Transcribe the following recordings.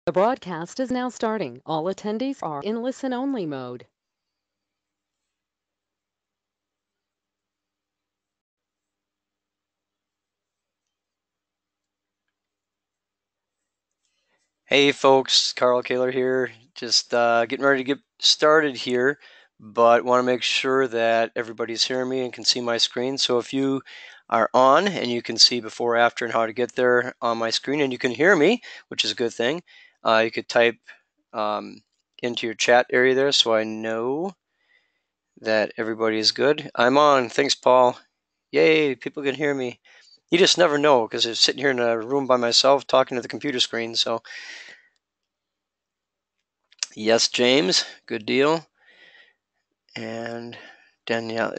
The broadcast is now starting. All attendees are in listen-only mode. Hey folks, Caylor here. Just getting ready to get started here, but want to make sure that everybody's hearing me and can see my screen. So if you are on and you can see before, after, and how to get there on my screen, and you can hear me, which is a good thing, you could type um, into your chat area there so I know that everybody is good. I'm on. Thanks, Paul. Yay, people can hear me. You just never know because I'm sitting here in a room by myself talking to the computer screen. So yes, James, good deal. And Danielle,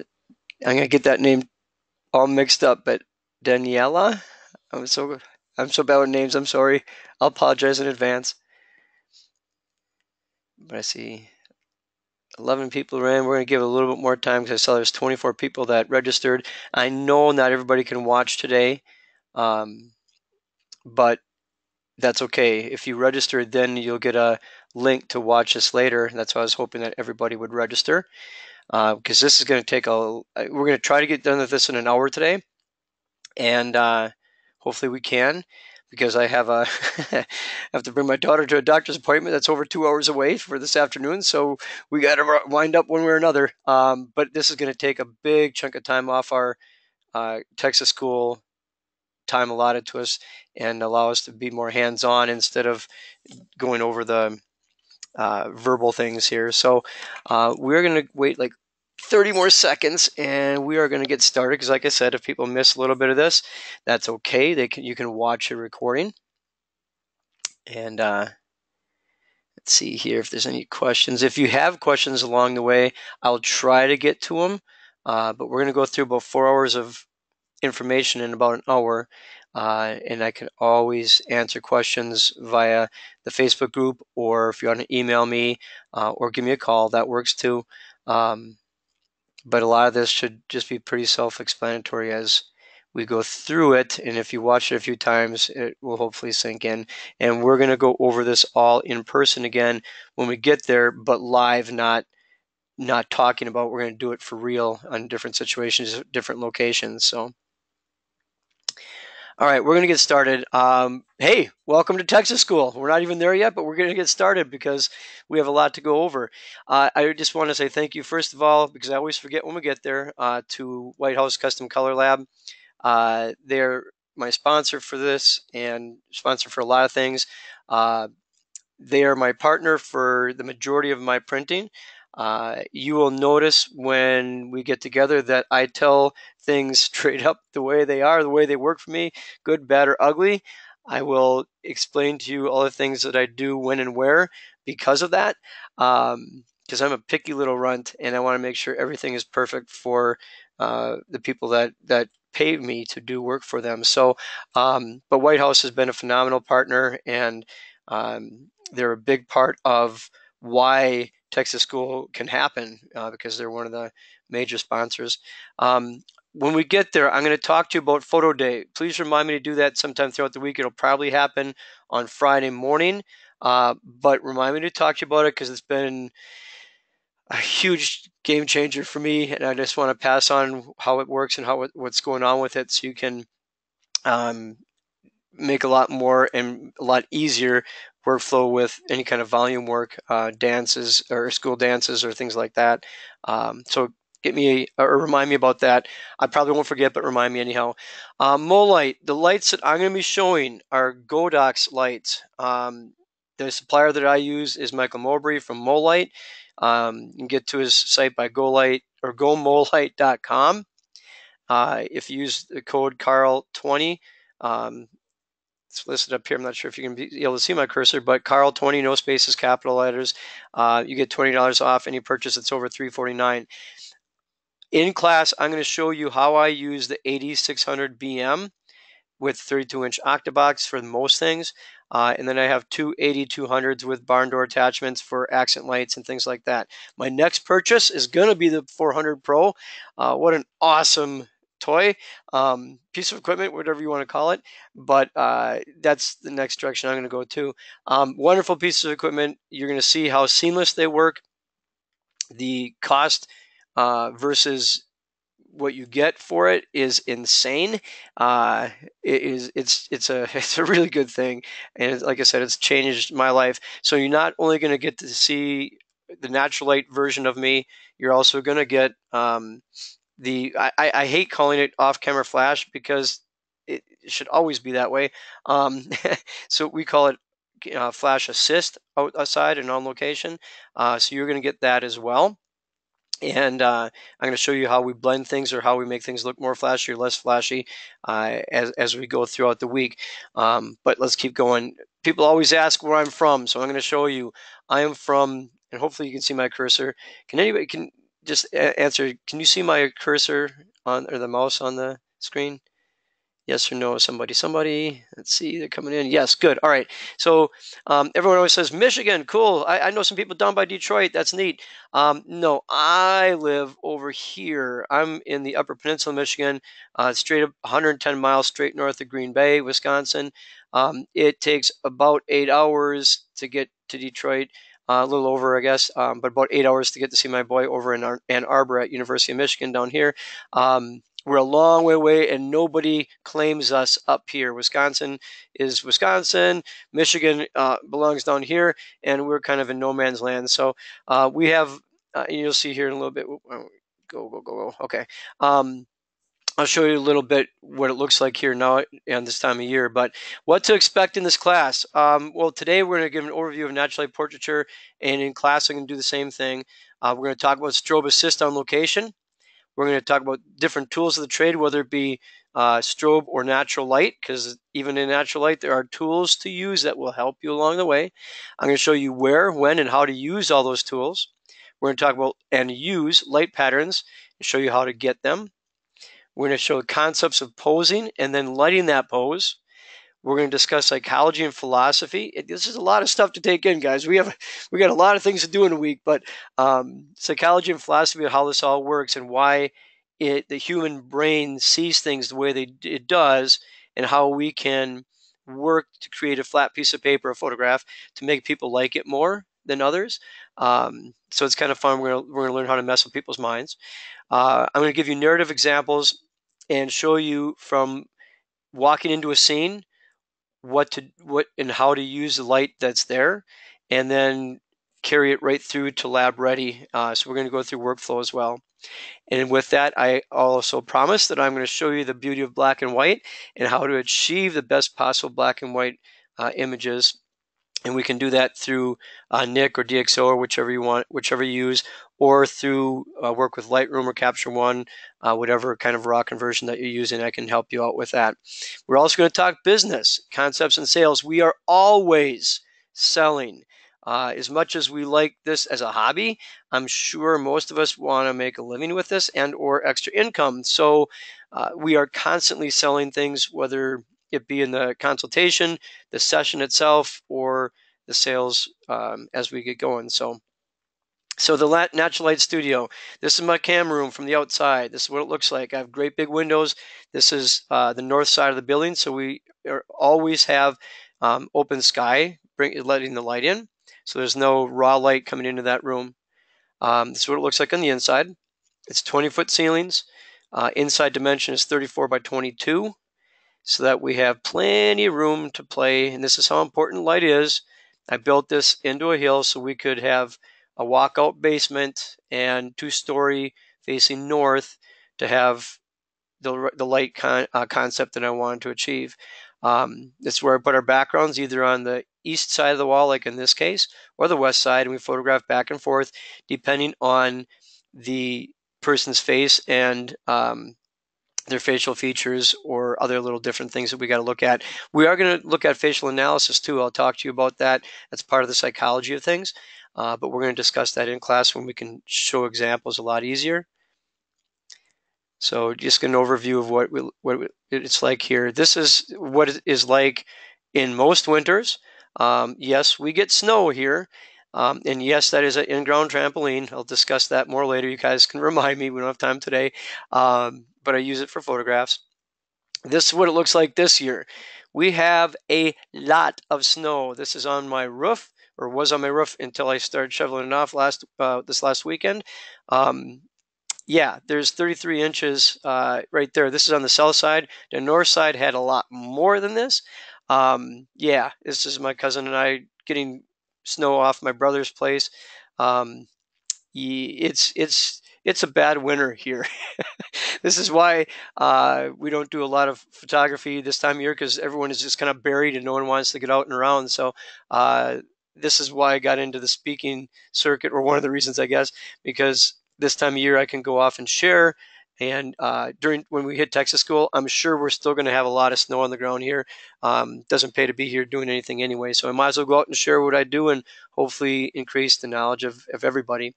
I'm gonna get that name all mixed up, but Daniela, I'm so I'm so bad with names. I'm sorry. I'll apologize in advance. But I see 11 people ran. We're gonna give it a little bit more time because I saw there's 24 people that registered. I know not everybody can watch today, but that's okay. If you registered, then you'll get a link to watch this later. That's why I was hoping that everybody would register. Because this is going to take we're going to try to get done with this in an hour today, and hopefully we can, because I have a I have to bring my daughter to a doctor's appointment that's over 2 hours away for this afternoon, so we got to wind up one way or another. But this is going to take a big chunk of time off our Texas school time allotted to us and allow us to be more hands-on instead of going over the verbal things here. So we're going to wait like 30 more seconds and we are going to get started, because like I said, if people miss a little bit of this, that's okay. You can watch a recording. And let's see here if there's any questions. If you have questions along the way, I'll try to get to them. But we're going to go through about 4 hours of information in about an hour. And I can always answer questions via the Facebook group, or if you want to email me or give me a call, that works too. But a lot of this should just be pretty self-explanatory as we go through it. And if you watch it a few times, it will hopefully sink in. And we're going to go over this all in person again when we get there, but live, not talking about. We're going to do it for real on different situations, different locations. So all right, we're going to get started. Hey, welcome to Texas School. We're not even there yet, but we're going to get started because we have a lot to go over. I just want to say thank you, first of all, because I always forget when we get there, to White House Custom Color Lab. They're my sponsor for this and sponsor for a lot of things. They are my partner for the majority of my printing. You will notice when we get together that I tell things straight up the way they are, the way they work for me, good, bad, or ugly. I will explain to you all the things that I do, when, and where because of that. Because I'm a picky little runt, and I want to make sure everything is perfect for the people that pay me to do work for them. So, but White House has been a phenomenal partner, and they're a big part of why Texas School can happen, because they're one of the major sponsors. When we get there, I'm going to talk to you about Photo Day. Please remind me to do that sometime throughout the week. It'll probably happen on Friday morning, but remind me to talk to you about it because it's been a huge game changer for me, and I just want to pass on how it works and what's going on with it, so you can um, make a lot more and a lot easier workflow with any kind of volume work, dances or school dances or things like that. So get me or remind me about that. I probably won't forget, but remind me anyhow. Molite, the lights that I'm going to be showing are Godox lights. The supplier that I use is Michael Mowbray from Molite. You can get to his site by golite or gomolite.com. If you use the code Carl20, it's listed up here. I'm not sure if you can be able to see my cursor, but Carl20, no spaces, capital letters. You get $20 off any purchase that's over $349. In class, I'm going to show you how I use the 8600 BM with 32-inch octabox for most things. And then I have two 8200s with barn door attachments for accent lights and things like that. My next purchase is going to be the 400 Pro. What an awesome toy, piece of equipment, whatever you want to call it. But that's the next direction I'm going to go to. Wonderful pieces of equipment. You're going to see how seamless they work. The cost versus what you get for it is insane. Uh, it's a it's a really good thing, and like I said, it's changed my life. So you're not only going to get to see the natural light version of me, you're also going to get I hate calling it off camera flash because it should always be that way. Um, so we call it flash assist outside and on location. So you're going to get that as well. And I'm going to show you how we blend things or how we make things look more flashy or less flashy as we go throughout the week. But let's keep going. People always ask where I'm from, so I'm going to show you. I am from, and hopefully you can see my cursor. Can anybody can just answer? Can you see my cursor on or the mouse on the screen? Yes or no? Somebody. Let's see. They're coming in. Yes, good. All right. So everyone always says Michigan. Cool. I know some people down by Detroit. That's neat. No, I live over here. I'm in the Upper Peninsula, of Michigan, straight up 110 miles straight north of Green Bay, Wisconsin. It takes about 8 hours to get to Detroit. A little over, I guess, but about 8 hours to get to see my boy over in Ann Arbor at University of Michigan down here. We're a long way away, and nobody claims us up here. Wisconsin is Wisconsin. Michigan belongs down here, and we're kind of in no man's land. So we have, you'll see here in a little bit. Go. Okay. I'll show you a little bit what it looks like here now and this time of year. But what to expect in this class? Well, today we're going to give an overview of natural light portraiture, and in class I'm going to do the same thing. We're going to talk about strobe assist on location. We're going to talk about different tools of the trade, whether it be strobe or natural light, because even in natural light, there are tools to use that will help you along the way. I'm going to show you where, when, and how to use all those tools. We're going to talk about and use light patterns and show you how to get them. We're going to show concepts of posing and then lighting that pose. We're going to discuss psychology and philosophy. This is a lot of stuff to take in, guys. We got a lot of things to do in a week, but psychology and philosophy of how this all works and why the human brain sees things the way it does, and how we can work to create a flat piece of paper, a photograph, to make people like it more than others. So it's kind of fun. We're going to learn how to mess with people's minds. I'm going to give you narrative examples and show you from walking into a scene what and how to use the light that's there, and then carry it right through to lab ready. So we're going to go through workflow as well. And with that, I also promise that I'm going to show you the beauty of black and white and how to achieve the best possible black and white images. And we can do that through Nik or DxO or whichever you want, whichever you use, or through work with Lightroom or Capture One, whatever kind of raw conversion that you're using. I can help you out with that. We're also going to talk business, concepts, and sales. We are always selling. As much as we like this as a hobby, I'm sure most of us want to make a living with this and or extra income. So we are constantly selling things, whether it be in the consultation, the session itself, or the sales as we get going. So the Natural Light Studio. This is my camera room from the outside. This is what it looks like. I have great big windows. This is the north side of the building, so we always have open sky, letting the light in. So there's no raw light coming into that room. This is what it looks like on the inside. It's 20-foot ceilings. Inside dimension is 34 by 22. So that we have plenty of room to play. And this is how important light is. I built this into a hill so we could have a walkout basement and 2-story facing north to have the light concept that I wanted to achieve. That's where I put our backgrounds, either on the east side of the wall, like in this case, or the west side, and we photograph back and forth depending on the person's face and their facial features or other little different things that we got to look at. We are going to look at facial analysis too. I'll talk to you about that. That's part of the psychology of things. But we're going to discuss that in class when we can show examples a lot easier. So just an overview of what it's like here. This is what it is like in most winters. Yes, we get snow here. And yes, that is an in-ground trampoline. I'll discuss that more later. You guys can remind me. We don't have time today. but I use it for photographs. This is what it looks like this year. We have a lot of snow. This is on my roof, or was on my roof until I started shoveling it off this last weekend. Um, yeah, there's 33 inches right there. This is on the south side. The north side had a lot more than this. Yeah, this is my cousin and I getting snow off my brother's place. Um, it's a bad winter here. This is why we don't do a lot of photography this time of year, because everyone is just kind of buried and no one wants to get out and around. So uh, this is why I got into the speaking circuit, or one of the reasons, I guess, because this time of year I can go off and share. And during when we hit Texas school, I'm sure we're still going to have a lot of snow on the ground here. Doesn't pay to be here doing anything anyway, so I might as well go out and share what I do and hopefully increase the knowledge of everybody.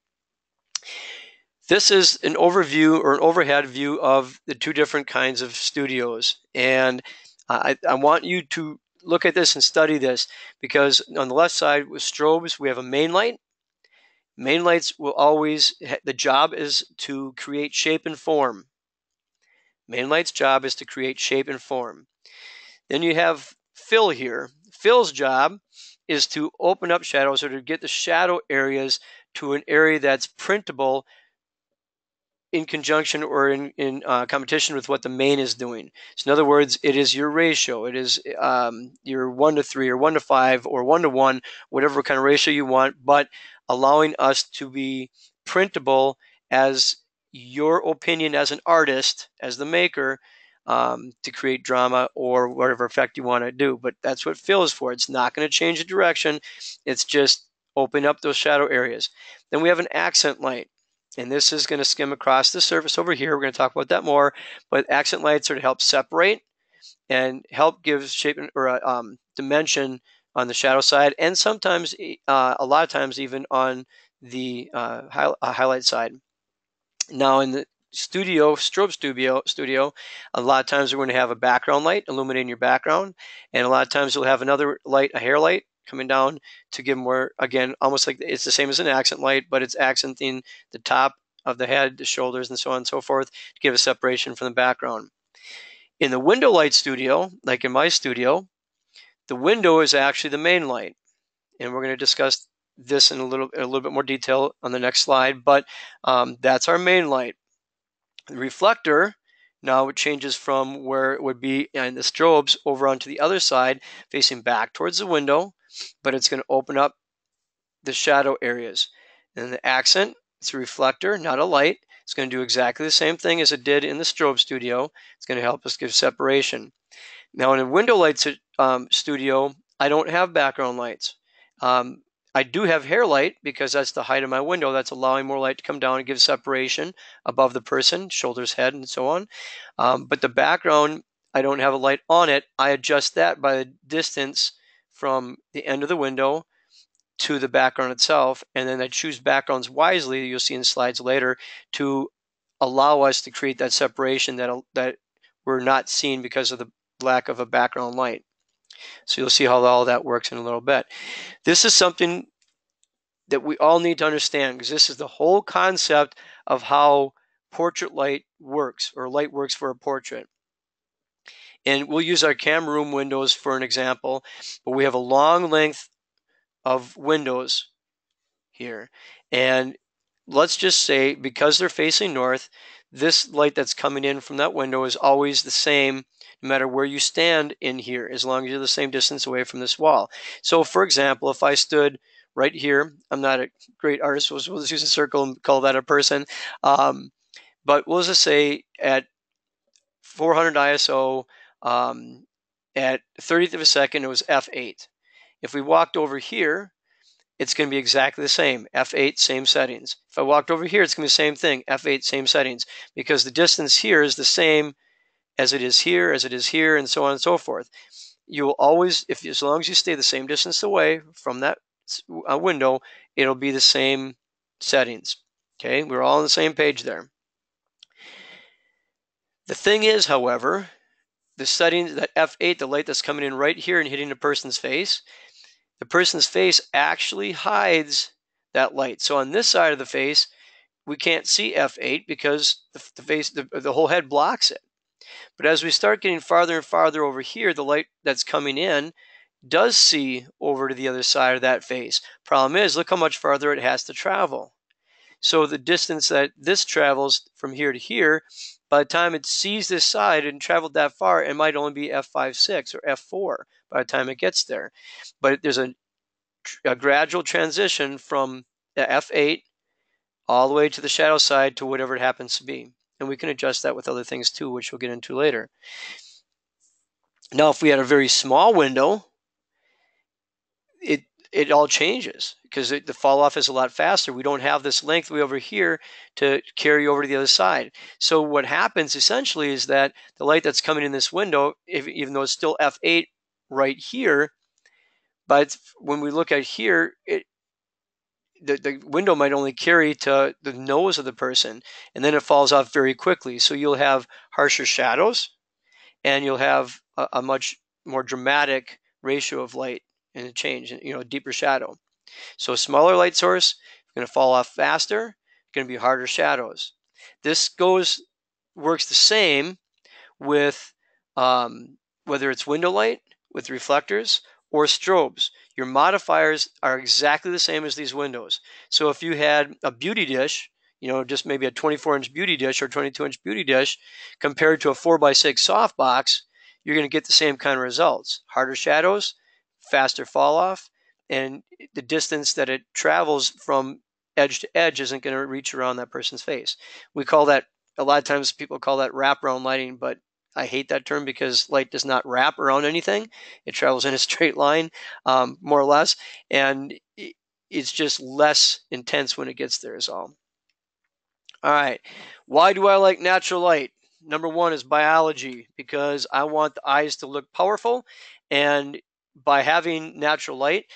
This is an overview, or an overhead view, of the two different kinds of studios. And I want you to look at this and study this, because on the left side with strobes, we have a main light. Main lights will always, the job is to create shape and form. Main light's job is to create shape and form. Then you have fill here. Fill's job is to open up shadows, or to get the shadow areas to an area that's printable in conjunction, or in competition with what the main is doing. So in other words, it is your ratio. It is your 1 to 3 or 1 to 5 or 1 to 1, whatever kind of ratio you want, but allowing us to be printable as your opinion as an artist, as the maker, to create drama or whatever effect you want to do. But that's what fill is for. It's not going to change the direction. It's just open up those shadow areas. Then we have an accent light. And this is going to skim across the surface over here. We're going to talk about that more. But accent lights are to help separate and help give shape or dimension on the shadow side, and sometimes, a lot of times, even on the highlight side. Now, in the strobe studio, a lot of times we're going to have a background light illuminating your background, and a lot of times you'll have another light, a hair light, coming down to give more, again, almost like it's the same as an accent light, but it's accenting the top of the head, the shoulders, and so on and so forth, to give a separation from the background. In the window light studio, like in my studio, the window is actually the main light, and we're going to discuss this in a little bit more detail on the next slide. But that's our main light. The reflector, now it changes from where it would be in the strobes over onto the other side, facing back towards the window, but it's going to open up the shadow areas. And the accent, it's a reflector, not a light. It's going to do exactly the same thing as it did in the strobe studio. It's going to help us give separation. Now, in a window light studio, I don't have background lights. I do have hair light, because that's the height of my window. That's allowing more light to come down and give separation above the person, shoulders, head, and so on. But the background, I don't have a light on it. I adjust that by the distance from the end of the window to the background itself, and then I choose backgrounds wisely, you'll see in slides later, to allow us to create that separation that we're not seeing because of the lack of a background light. So you'll see how all that works in a little bit. This is something that we all need to understand, because this is the whole concept of how portrait light works, or light works for a portrait. And we'll use our camera room windows for an example, but we have a long length of windows here. And let's just say, because they're facing north, this light that's coming in from that window is always the same, no matter where you stand in here, as long as you're the same distance away from this wall. So for example, if I stood right here, I'm not a great artist, we'll just use a circle and call that a person. But we'll just say at 400 ISO, at 30th of a second, it was f8. If we walked over here, it's going to be exactly the same. F8, same settings. If I walked over here, it's going to be the same thing. F8, same settings. Because the distance here is the same as it is here, and so on and so forth. You will always, as long as you stay the same distance away from that window, it'll be the same settings. Okay, we're all on the same page there. The thing is, however, the settings, that F8, the light that's coming in right here and hitting the person's face actually hides that light. So on this side of the face, we can't see f8 because the whole head blocks it. But as we start getting farther and farther over here, the light that's coming in does see over to the other side of that face. Problem is, look how much farther it has to travel. So the distance that this travels from here to here, by the time it sees this side and traveled that far, it might only be f5.6 or f4 by the time it gets there. But there's a gradual transition from the f8 all the way to the shadow side to whatever it happens to be. And we can adjust that with other things too, which we'll get into later. Now, if we had a very small window, it all changes because the fall off is a lot faster. We don't have this length way over here to carry over to the other side. So what happens essentially is that the light that's coming in this window, even though it's still f8 right here, but when we look at here, the window might only carry to the nose of the person, and then it falls off very quickly. So you'll have harsher shadows, and you'll have a much more dramatic ratio of light and a change, deeper shadow. So smaller light source, going to fall off faster, going to be harder shadows. This works the same with whether it's window light with reflectors or strobes. Your modifiers are exactly the same as these windows. So if you had a beauty dish, just maybe a 24-inch beauty dish or 22-inch beauty dish compared to a 4x6 softbox, you're going to get the same kind of results. Harder shadows, faster fall off, and the distance that it travels from edge to edge isn't going to reach around that person's face. We call that, a lot of times people call that wraparound lighting, but I hate that term because light does not wrap around anything. It travels in a straight line, more or less, and it's just less intense when it gets there is all. All right. Why do I like natural light? Number one is biology, because I want the eyes to look powerful. And by having natural light,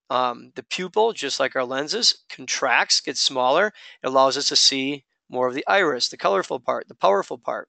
the pupil, just like our lenses, contracts, gets smaller. It allows us to see more of the iris, the colorful part, the powerful part.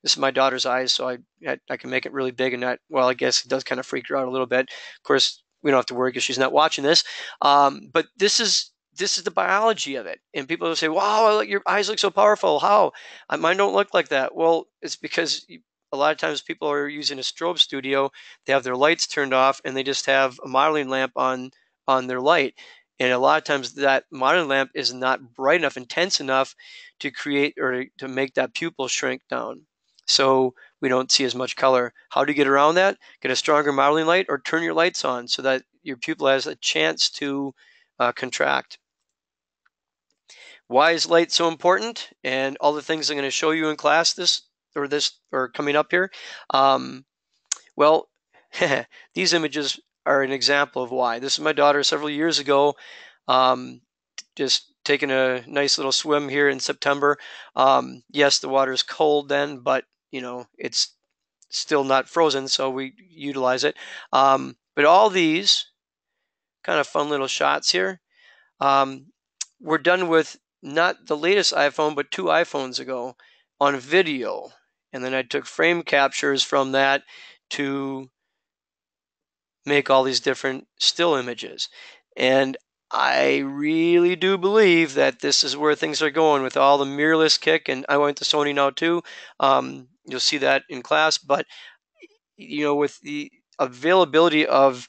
This is my daughter's eyes, so I can make it really big and not, well, I guess it does kind of freak her out a little bit. Of course, we don't have to worry because she's not watching this. But this is the biology of it. And people will say, wow, your eyes look so powerful. How? Mine don't look like that. Well, it's because a lot of times people are using a strobe studio. They have their lights turned off and they just have a modeling lamp on their light. And a lot of times that modeling lamp is not bright enough, intense enough to create or to make that pupil shrink down. So we don't see as much color. How do you get around that? Get a stronger modeling light or turn your lights on so that your pupil has a chance to contract. Why is light so important? And all the things I'm going to show you in class this or coming up here. Well, these images are an example of why. This is my daughter several years ago, just taking a nice little swim here in September. Yes, the water is cold then, but it's still not frozen, so we utilize it. But all these kind of fun little shots here, we're done with not the latest iPhone, but 2 iPhones ago on video. And then I took frame captures from that to make all these different still images. And I really do believe that this is where things are going with all the mirrorless kit. And I went to Sony now too. You'll see that in class. But, with the availability of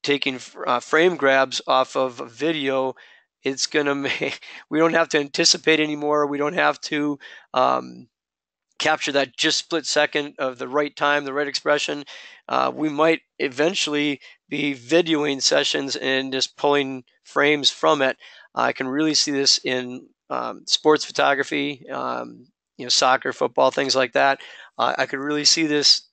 taking frame grabs off of a video, it's going to make, we don't have to anticipate anymore. We don't have to capture that just split second of the right time, the right expression. We might eventually be videoing sessions and just pulling frames from it. I can really see this in sports photography, soccer, football, things like that. I could really see this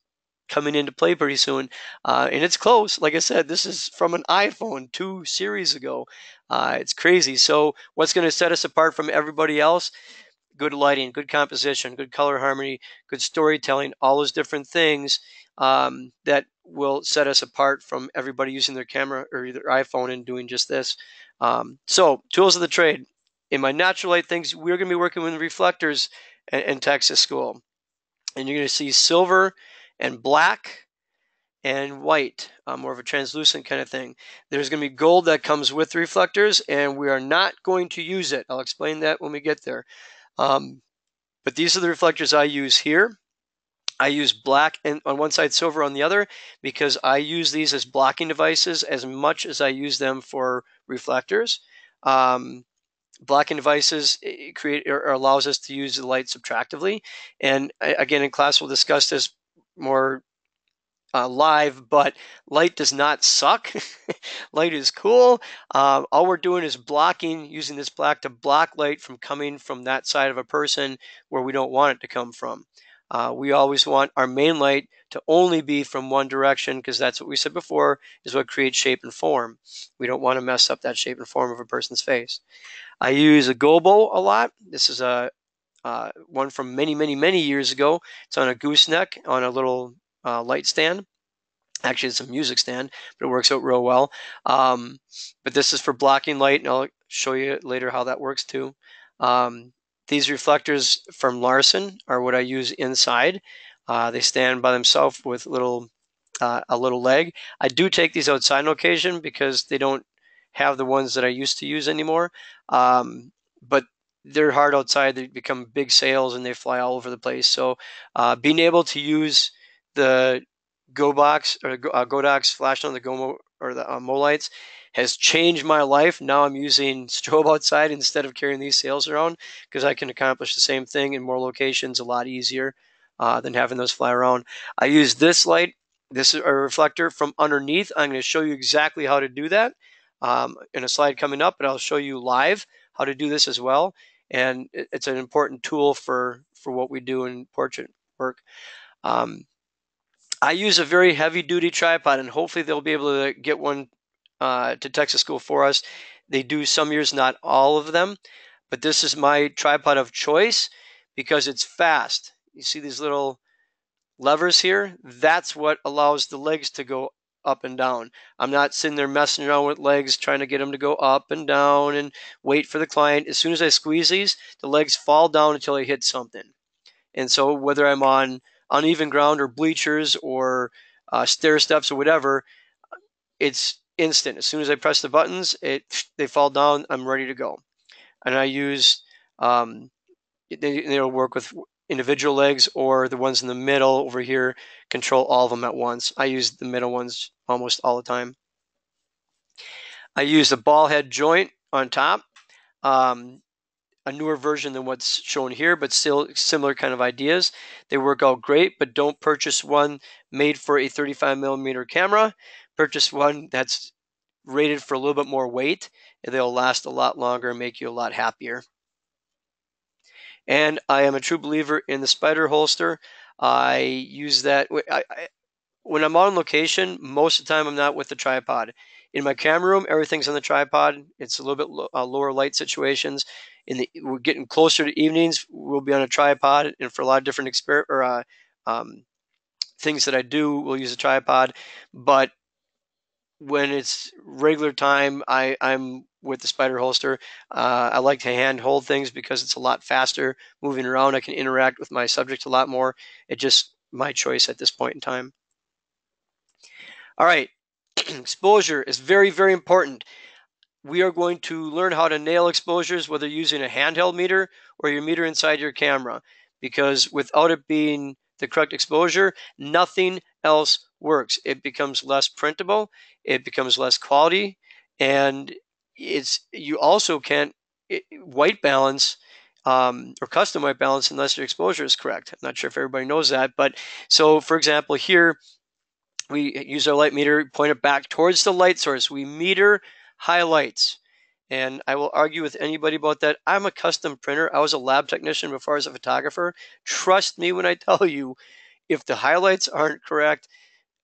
coming into play pretty soon. And it's close. Like I said, this is from an iPhone 2 series ago. It's crazy. So what's going to set us apart from everybody else? Good lighting, good composition, good color harmony, good storytelling, all those different things that will set us apart from everybody using their camera or their iPhone and doing just this. So tools of the trade. In my natural light things, we're going to be working with reflectors in Texas School. And you're going to see silver and black and white, more of a translucent kind of thing. There's going to be gold that comes with the reflectors, and we are not going to use it. I'll explain that when we get there. But these are the reflectors I use here. I use black and on one side, silver on the other, because I use these as blocking devices as much as I use them for reflectors. Um, Blocking devices create or allows us to use the light subtractively. And again, in class, we'll discuss this more live, but light does not suck. Light is cool. All we're doing is blocking, using this black to block light from coming from that side of a person where we don't want it to come from. We always want our main light to only be from one direction, because that's what we said before is what creates shape and form. We don't want to mess up that shape and form of a person's face. I use a gobo a lot. This is a one from many years ago. It's on a gooseneck on a little light stand. Actually, it's a music stand, but it works out real well. But this is for blocking light, and I'll show you later how that works too. These reflectors from Larson are what I use inside. They stand by themselves with a little leg. I do take these outside on occasion because they don't have the ones that I used to use anymore. But they're hard outside. They become big sails and they fly all over the place. So being able to use the GoBox or Godox flash on the Gomo or the Molites has changed my life. Now I'm using strobe outside instead of carrying these sails around, because I can accomplish the same thing in more locations a lot easier than having those fly around. I use this light. This is a reflector from underneath. I'm going to show you exactly how to do that in a slide coming up, but I'll show you live how to do this as well. And it's an important tool for what we do in portrait work. I use a very heavy duty tripod, and hopefully they'll be able to get one to Texas School for us. They do some years, not all of them, but this is my tripod of choice because it's fast. You see these little levers here? That's what allows the legs to go up and down. I'm not sitting there messing around with legs trying to get them to go up and down and wait for the client. As soon as I squeeze these, the legs fall down until I hit something. And so whether I'm on uneven ground or bleachers or stair steps or whatever, it's instant. As soon as I press the buttons, they fall down. I'm ready to go. And I use they'll work with individual legs, or the ones in the middle over here control all of them at once. I use the middle ones almost all the time. I use the ball head joint on top. A newer version than what's shown here, but still similar kind of ideas. They work out great, but don't purchase one made for a 35mm camera. Purchase one that's rated for a little bit more weight, and they'll last a lot longer and make you a lot happier. And I am a true believer in the spider holster. I use that. When I'm on location, most of the time I'm not with the tripod. In my camera room, everything's on the tripod. It's a little bit lower light situations. We're getting closer to evenings, we'll be on a tripod, and for a lot of different things that I do, we'll use a tripod. But when it's regular time, I'm with the spider holster. I like to hand hold things because it's a lot faster moving around. I can interact with my subject a lot more. It's just my choice at this point in time. All right, exposure is very important. We are going to learn how to nail exposures, whether using a handheld meter or your meter inside your camera, because without it being the correct exposure, nothing else works. It becomes less printable, it becomes less quality, and you also can't white balance or custom white balance unless your exposure is correct. I'm not sure if everybody knows that, but so for example here, we use our light meter, point it back towards the light source. We meter highlights. And I will argue with anybody about that. I'm a custom printer. I was a lab technician before I was a photographer. Trust me when I tell you, if the highlights aren't correct,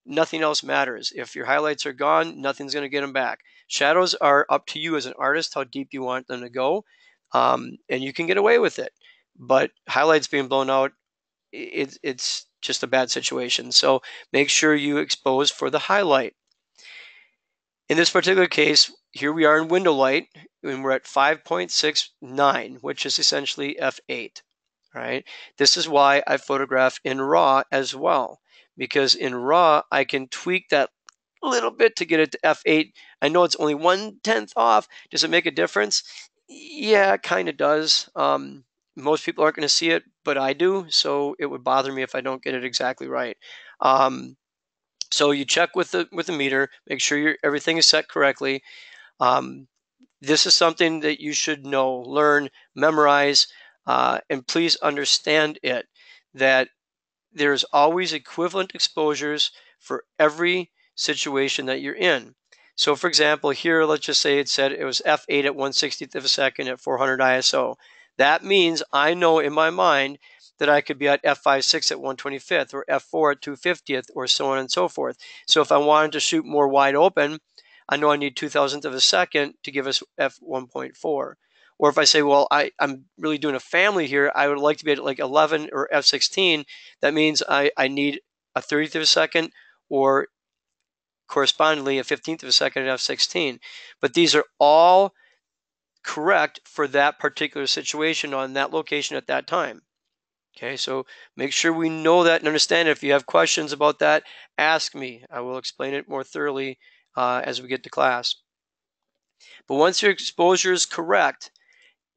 nothing else matters. If your highlights are gone, nothing's going to get them back. Shadows are up to you as an artist, how deep you want them to go. And you can get away with it. But highlights being blown out, it's just a bad situation. So make sure you expose for the highlight. In this particular case, here we are in window light, and we're at 5.69, which is essentially f8. Right? This is why I photograph in RAW as well, because in RAW, I can tweak that little bit to get it to f8. I know it's only 1/10 off. Does it make a difference? Yeah, it kind of does. Most people aren't going to see it, but I do, so it would bother me if I don't get it exactly right. Um, so you check with the meter, make sure everything is set correctly. Um, this is something that you should know, learn, memorize, and please understand it that there's always equivalent exposures for every situation that you're in. So for example, here, let's just say it said it was f8 at 1/60th of a second at 400 ISO. That means I know in my mind that I could be at f5.6 at 1/25th or f4 at 2/50th or so on and so forth. So if I wanted to shoot more wide open, I know I need 2,000th of a second to give us f1.4. Or if I say, well, I'm really doing a family here, I would like to be at like 11 or f16. That means I need a 30th of a second or correspondingly a 15th of a second at f16. But these are all correct for that particular situation on that location at that time. Okay, so make sure we know that and understand it. If you have questions about that, ask me. I will explain it more thoroughly as we get to class. But once your exposure is correct,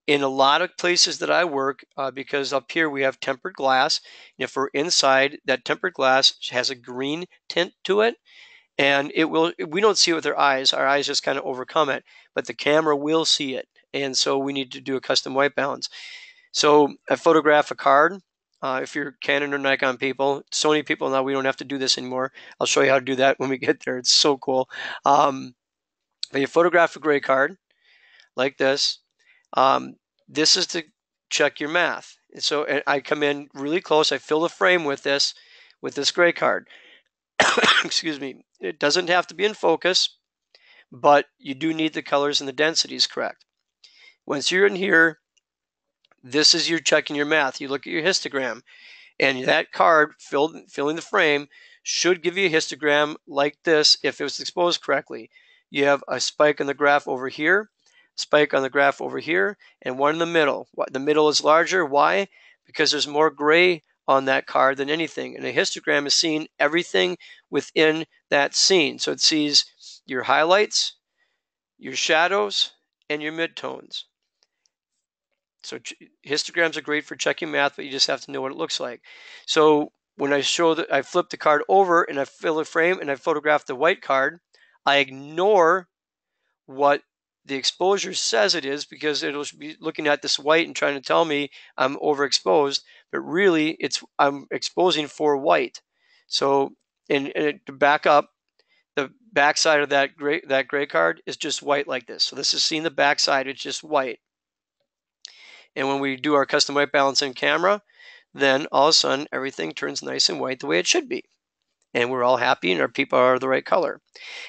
in a lot of places that I work, because up here we have tempered glass, and if we're inside, that tempered glass has a green tint to it, and we don't see it with our eyes just kind of overcome it, but the camera will see it, and so we need to do a custom white balance. So I photograph a card. If you're Canon or Nikon people, Sony people, now we don't have to do this anymore. I'll show you how to do that when we get there. It's so cool. But you photograph a gray card like this. Um, this is to check your math. And so I come in really close. I fill the frame with this gray card. Excuse me. It doesn't have to be in focus, but you do need the colors and the densities correct. Once you're in here, this is your checking your math. You look at your histogram, and that card filling the frame should give you a histogram like this if it was exposed correctly. You have a spike on the graph over here, spike on the graph over here, and one in the middle. The middle is larger. Why? Because there's more gray on that card than anything. And a histogram is seeing everything within that scene. So it sees your highlights, your shadows, and your midtones. So histograms are great for checking math, but you just have to know what it looks like. So when I show that I flip the card over and I fill a frame and I photograph the white card, I ignore what the exposure says it is because it'll be looking at this white and trying to tell me I'm overexposed, but really I'm exposing for white. So and to back up, the backside of that gray card is just white like this. So this is seeing the backside, it's just white. And when we do our custom white balance in camera, then all of a sudden everything turns nice and white the way it should be. And we're all happy and our people are the right color.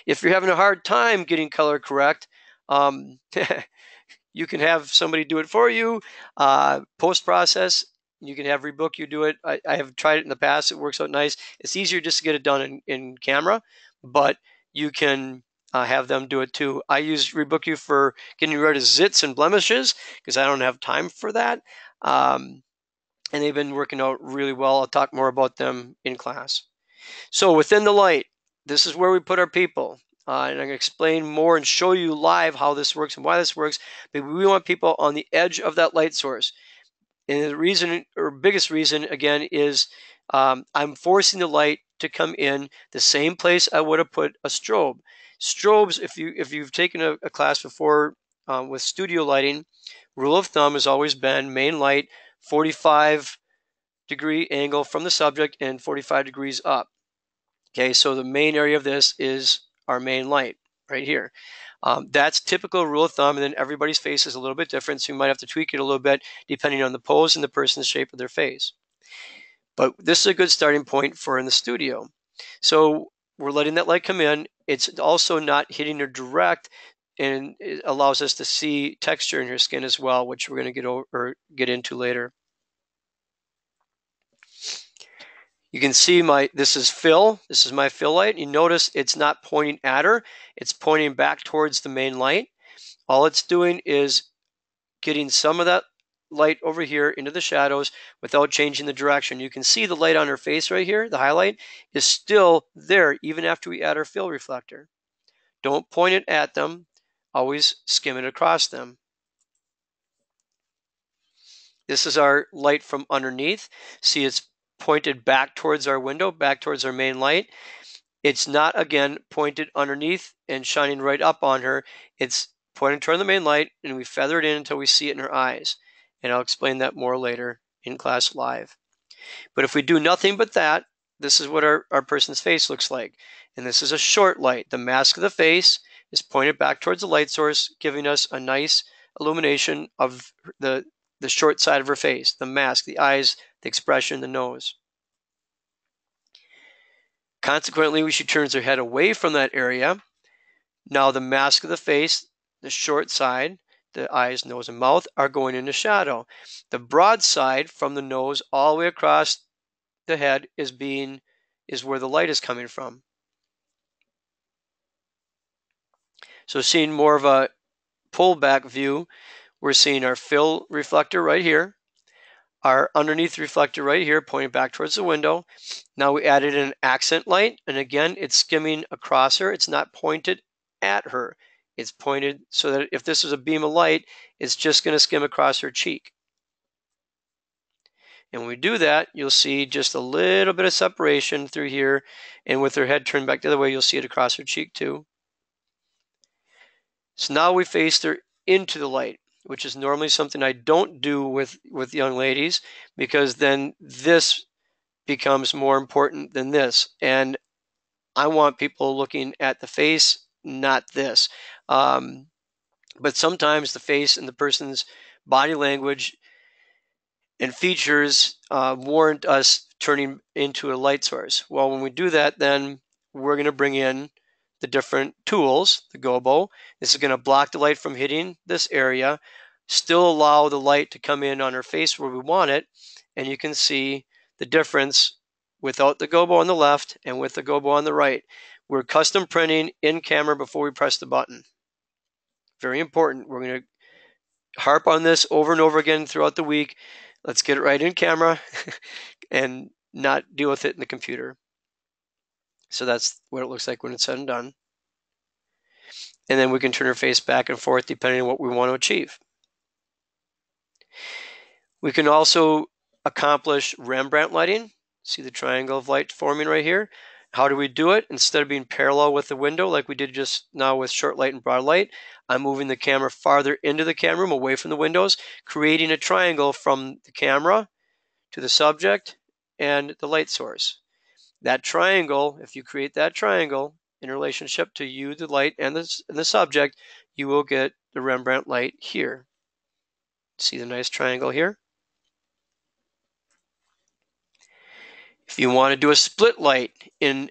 If you're having a hard time getting color correct, you can have somebody do it for you. Post-process, you can have Rebook you do it. I have tried it in the past. It works out nice. It's easier just to get it done in camera, but you can have them do it too. I use Rebook you for getting rid of zits and blemishes because I don't have time for that. And they've been working out really well. I'll talk more about them in class. So within the light, this is where we put our people. And I'm going to explain more and show you live how this works and why this works. But we want people on the edge of that light source. And the reason, or biggest reason, again, is I'm forcing the light to come in the same place I would have put a strobe. Strobes, if you've taken a class before with studio lighting, rule of thumb has always been main light 45-degree angle from the subject and 45 degrees up. Okay, so the main area of this is our main light right here. That's typical rule of thumb, and then everybody's face is a little bit different, so you might have to tweak it a little bit depending on the pose and the person's shape of their face. But this is a good starting point for in the studio. So we're letting that light come in. It's also not hitting her direct, and it allows us to see texture in her skin as well, which we're going to get into later. You can see this is fill. This is my fill light. You notice it's not pointing at her. It's pointing back towards the main light. All it's doing is getting some of that light over here into the shadows without changing the direction. You can see the light on her face right here, the highlight, is still there even after we add our fill reflector. Don't point it at them, always skim it across them. This is our light from underneath. See, it's pointed back towards our window, back towards our main light. It's not, again, pointed underneath and shining right up on her. It's pointing toward the main light, and we feather it in until we see it in her eyes. And I'll explain that more later in class live. But if we do nothing but that, this is what our person's face looks like. And this is a short light. The mask of the face is pointed back towards the light source, giving us a nice illumination of the short side of her face, the mask, the eyes, the expression, the nose. Consequently, when she turns her head away from that area, now the mask of the face, the short side, the eyes, nose, and mouth are going into shadow. The broad side from the nose all the way across the head is where the light is coming from. So seeing more of a pullback view, we're seeing our fill reflector right here, our underneath reflector right here pointing back towards the window. Now we added an accent light, and again it's skimming across her. It's not pointed at her. It's pointed so that if this is a beam of light, it's just going to skim across her cheek. And when we do that, you'll see just a little bit of separation through here, and with her head turned back the other way, you'll see it across her cheek too. So now we faced her into the light, which is normally something I don't do with young ladies, because then this becomes more important than this. And I want people looking at the face, not this. But sometimes the face and the person's body language and features warrant us turning into a light source. Well, when we do that, then we're going to bring in the different tools, the gobo. This is going to block the light from hitting this area, still allow the light to come in on her face where we want it, and you can see the difference without the gobo on the left and with the gobo on the right. We're custom printing in camera before we press the button. Very important. We're going to harp on this over and over again throughout the week. Let's get it right in camera and not deal with it in the computer. So that's what it looks like when it's said and done. And then we can turn our face back and forth depending on what we want to achieve. We can also accomplish Rembrandt lighting. See the triangle of light forming right here? How do we do it? Instead of being parallel with the window like we did just now with short light and broad light, I'm moving the camera farther into the camera room, away from the windows, creating a triangle from the camera to the subject and the light source. That triangle, if you create that triangle in relationship to you, the light, and the subject, you will get the Rembrandt light here. See the nice triangle here? If you want to do a split light in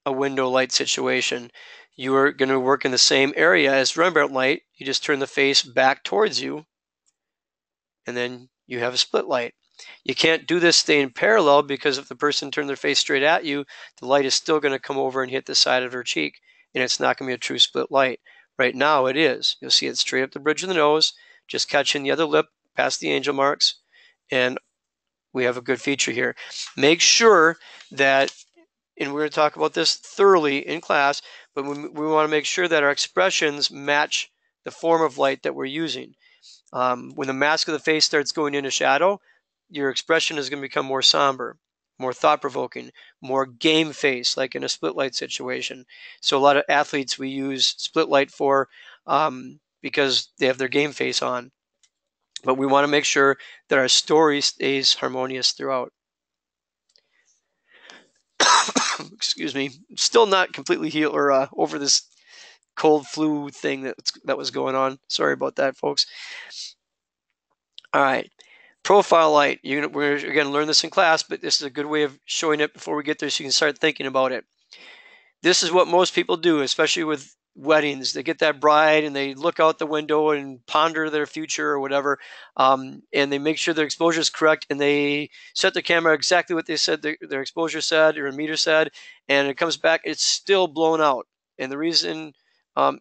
a window light situation, you are going to work in the same area as Rembrandt light. You just turn the face back towards you, and then you have a split light. You can't do this staying parallel, because if the person turned their face straight at you, the light is still going to come over and hit the side of their cheek, and it's not going to be a true split light. Right now it is. You'll see it straight up the bridge of the nose, just catching the other lip past the angel marks, and we have a good feature here. Make sure that, and we're going to talk about this thoroughly in class, but we want to make sure that our expressions match the form of light that we're using. When the mask of the face starts going into shadow, your expression is going to become more somber, more thought-provoking, more game face, like in a split light situation. So a lot of athletes we use split light for because they have their game face on. But we want to make sure that our story stays harmonious throughout. Excuse me, still not completely healed or over this cold flu thing that was going on. Sorry about that, folks. All right, profile light. We're going to learn this in class, but this is a good way of showing it before we get there so you can start thinking about it. This is what most people do, especially with weddings. They get that bride and they look out the window and ponder their future or whatever, and they make sure their exposure is correct, and they set the camera exactly what they said their exposure said or meter said, and it comes back, it's still blown out. And the reason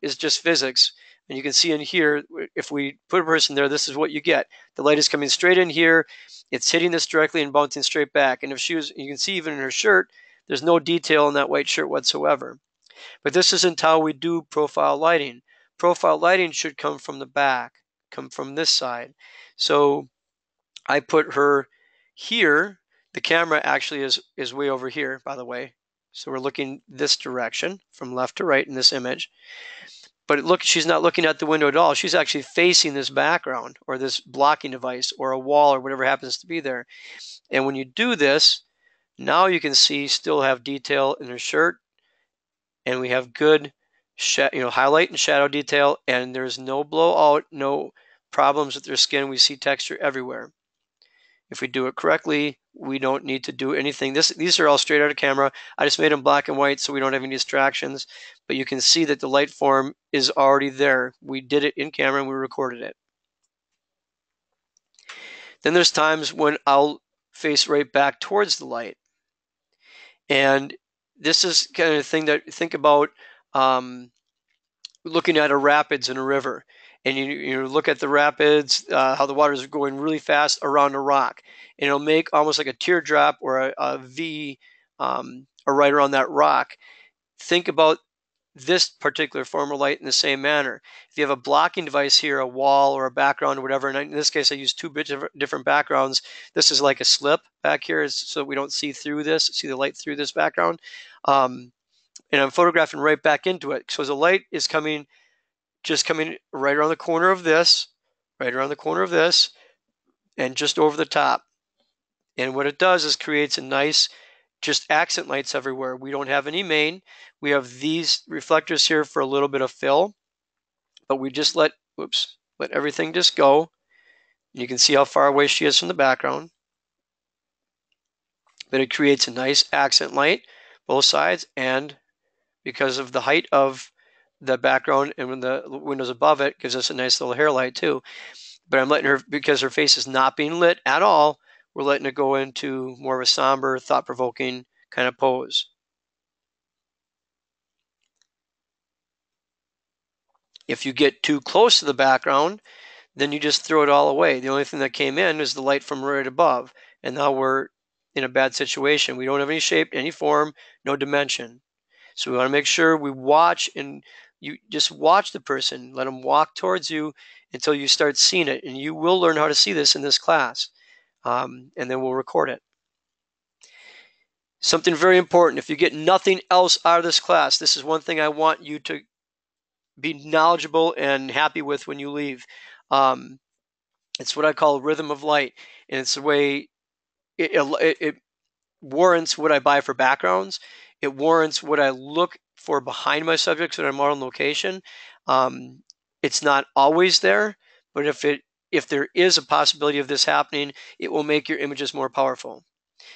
is just physics. And you can see in here, if we put a person there, this is what you get. The light is coming straight in here. It's hitting this directly and bouncing straight back. And if she was, you can see even in her shirt, there's no detail in that white shirt whatsoever. But this isn't how we do profile lighting. Profile lighting should come from the back, come from this side. So I put her here. The camera actually is way over here, by the way. So we're looking this direction from left to right in this image. But look, she's not looking at the window at all. She's actually facing this background or this blocking device or a wall or whatever happens to be there. And when you do this, now you can see still have detail in her shirt, and we have good highlight and shadow detail, and there's no blowout, no problems with their skin. We see texture everywhere. If we do it correctly, we don't need to do anything. These are all straight out of camera. I just made them black and white so we don't have any distractions. But you can see that the light form is already there. We did it in camera and we recorded it. Then there's times when I'll face right back towards the light. And this is kind of the thing that think about looking at a rapids in a river. And you look at the rapids, how the water is going really fast around a rock. And it'll make almost like a teardrop or a V right around that rock. Think about this particular form of light in the same manner. If you have a blocking device here, a wall or a background or whatever, and in this case I use two different backgrounds. This is like a slip back here so we don't see through this, see the light through this background. And I'm photographing right back into it. So the light is coming right around the corner of this, right around the corner of this, and just over the top. And what it does is creates a nice, just accent lights everywhere. We don't have any main. We have these reflectors here for a little bit of fill, but we just let everything just go. You can see how far away she is from the background. But it creates a nice accent light, both sides, and because of the height of the background and when the windows above it gives us a nice little hair light too. But I'm letting her, because her face is not being lit at all, we're letting it go into more of a somber, thought-provoking kind of pose. If you get too close to the background, then you just throw it all away. The only thing that came in is the light from right above. And now we're in a bad situation. We don't have any shape, any form, no dimension. So we want to make sure we watch, and you just watch the person. Let them walk towards you until you start seeing it. And you will learn how to see this in this class. And then we'll record it. Something very important. If you get nothing else out of this class, this is one thing I want you to be knowledgeable and happy with when you leave. It's what I call rhythm of light. And it's the way it warrants what I buy for backgrounds. It warrants what I look for behind my subjects when I'm out on location. It's not always there, but if there is a possibility of this happening, it will make your images more powerful.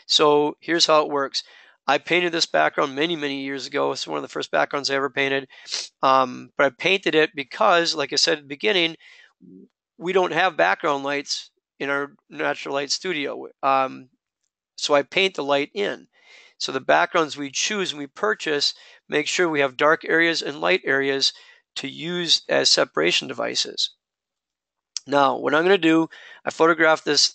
So here's how it works. I painted this background many, many years ago. It's one of the first backgrounds I ever painted. But I painted it because, like I said at the beginning, we don't have background lights in our natural light studio. So I paint the light in. So the backgrounds we choose and we purchase, make sure we have dark areas and light areas to use as separation devices. Now, what I'm going to do, I photographed this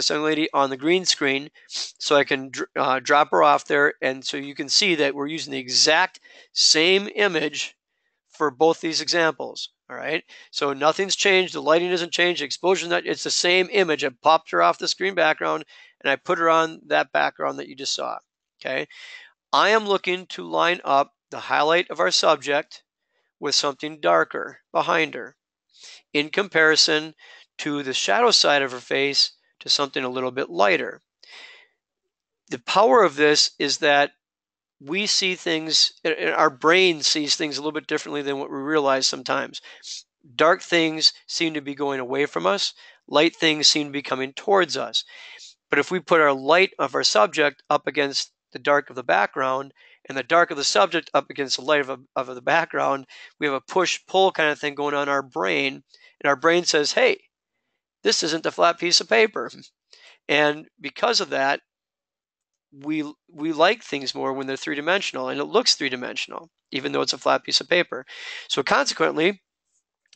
young lady on the green screen so I can drop her off there, and so you can see that we're using the exact same image for both these examples. All right, so nothing's changed. The lighting hasn't changed. The exposure, it's the same image. I popped her off the screen background and I put her on that background that you just saw. Okay, I am looking to line up the highlight of our subject with something darker behind her in comparison to the shadow side of her face to something a little bit lighter. The power of this is that we see things, our brain sees things a little bit differently than what we realize sometimes. Dark things seem to be going away from us. Light things seem to be coming towards us. But if we put our light of our subject up against the dark of the background and the dark of the subject up against the light of the background, we have a push-pull kind of thing going on in our brain. And our brain says, hey, this isn't a flat piece of paper. And because of that, we like things more when they're three-dimensional, and it looks three-dimensional, even though it's a flat piece of paper. So consequently,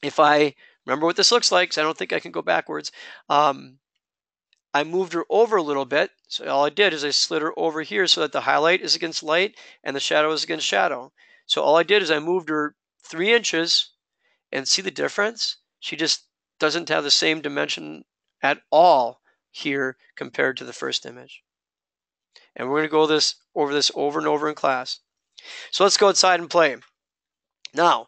If I remember what this looks like, 'cause I don't think I can go backwards. I moved her over a little bit. So all I did is I slid her over here so that the highlight is against light and the shadow is against shadow. So all I did is I moved her 3 inches, and see the difference? She just doesn't have the same dimension at all here compared to the first image. And we're going to go over this over and over in class. So let's go outside and play. Now,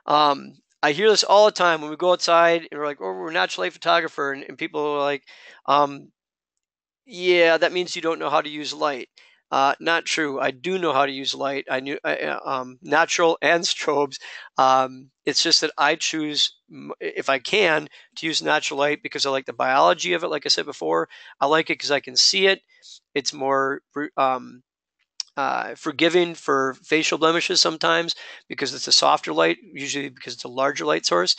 I hear this all the time when we go outside and we're like, oh, we're a natural light photographer. And people are like, um, yeah, that means you don't know how to use light. Not true. I do know how to use light. Natural and strobes. It's just that I choose, if I can, to use natural light because I like the biology of it. Like I said before, I like it because I can see it. It's more forgiving for facial blemishes sometimes because it's a softer light, usually because it's a larger light source.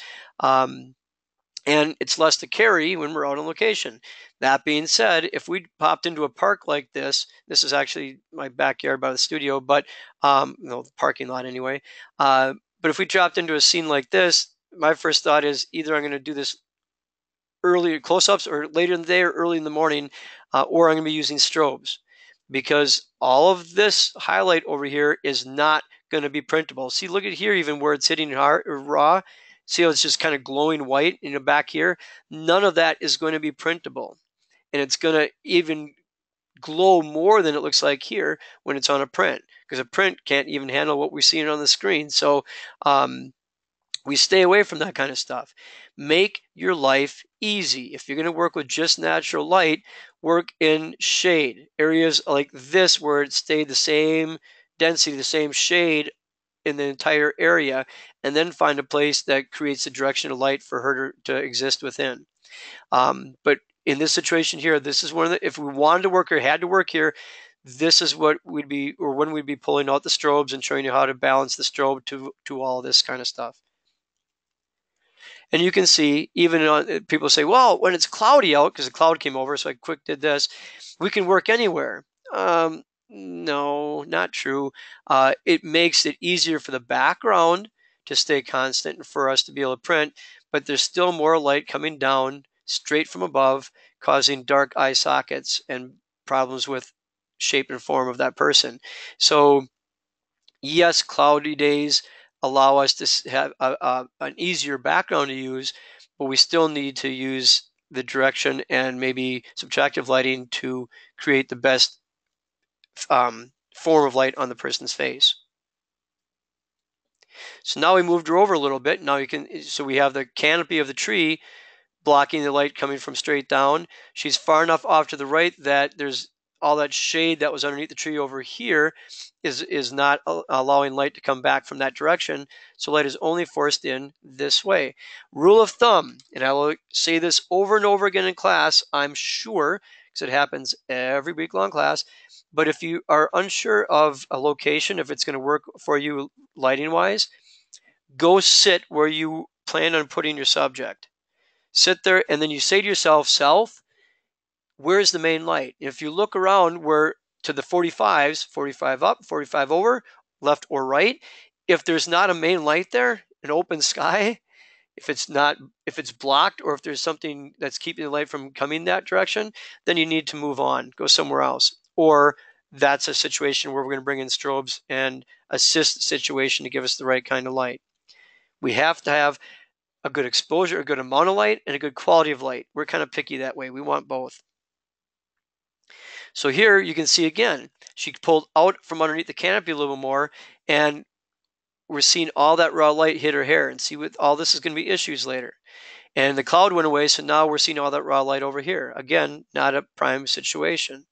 And it's less to carry when we're out on location. That being said, if we popped into a park like this is actually my backyard by the studio, but no, the parking lot anyway. But if we dropped into a scene like this, my first thought is either I'm going to do this early close-ups or later in the day or early in the morning, or I'm going to be using strobes because all of this highlight over here is not going to be printable. See, look at here, even where it's hitting hard or raw. See how it's just kind of glowing white in the back here? None of that is going to be printable. And it's going to even glow more than it looks like here when it's on a print because a print can't even handle what we're seeing on the screen. So we stay away from that kind of stuff. Make your life easy. If you're going to work with just natural light, work in shade. Areas like this where it stayed the same density, the same shade in the entire area, and then find a place that creates the direction of light for her to exist within. But in this situation here, this is one of the, if we wanted to work or had to work here, this is what we'd be, or when we'd be pulling out the strobes and showing you how to balance the strobe to all this kind of stuff. And you can see, even on, people say, well, when it's cloudy out, because the cloud came over, so I quick did this, we can work anywhere. No, not true. It makes it easier for the background to stay constant and for us to be able to print, but there's still more light coming down straight from above, causing dark eye sockets and problems with shape and form of that person. So yes, cloudy days allow us to have an easier background to use, but we still need to use the direction and maybe subtractive lighting to create the best form of light on the person's face. So now we moved her over a little bit. Now you can, so we have the canopy of the tree blocking the light coming from straight down. She's far enough off to the right that there's all that shade that was underneath the tree over here is not allowing light to come back from that direction. So light is only forced in this way. Rule of thumb, and I will say this over and over again in class, I'm sure, because it happens every week-long class, but if you are unsure of a location, if it's going to work for you lighting-wise, go sit where you plan on putting your subject. Sit there, and then you say to yourself, self, where's the main light? If you look around where to the 45s, 45 up, 45 over, left or right, if there's not a main light there, an open sky, if it's blocked or if there's something that's keeping the light from coming that direction, then you need to move on, go somewhere else. Or that's a situation where we're going to bring in strobes and assist the situation to give us the right kind of light. We have to have a good exposure, a good amount of light, and a good quality of light. We're kind of picky that way. We want both. So here you can see again, she pulled out from underneath the canopy a little more, and we're seeing all that raw light hit her hair, and see what all this is going to be issues later. And the cloud went away, so now we're seeing all that raw light over here. Again, not a prime situation.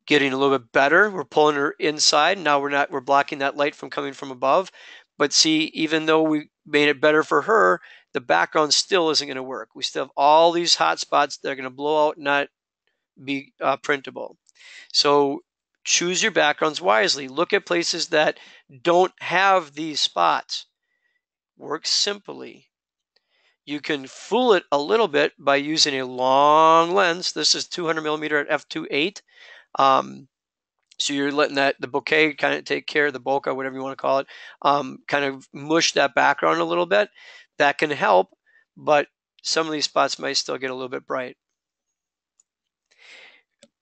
Getting a little bit better. We're pulling her inside. Now we're blocking that light from coming from above. But see, even though we made it better for her, the background still isn't going to work. We still have all these hot spots that are going to blow out and not be printable. So choose your backgrounds wisely. Look at places that don't have these spots. Work simply. You can fool it a little bit by using a long lens. This is 200 millimeter at f2.8. So you're letting the bouquet kind of take care of the bokeh, whatever you want to call it, kind of mush that background a little bit. That can help, but some of these spots might still get a little bit bright.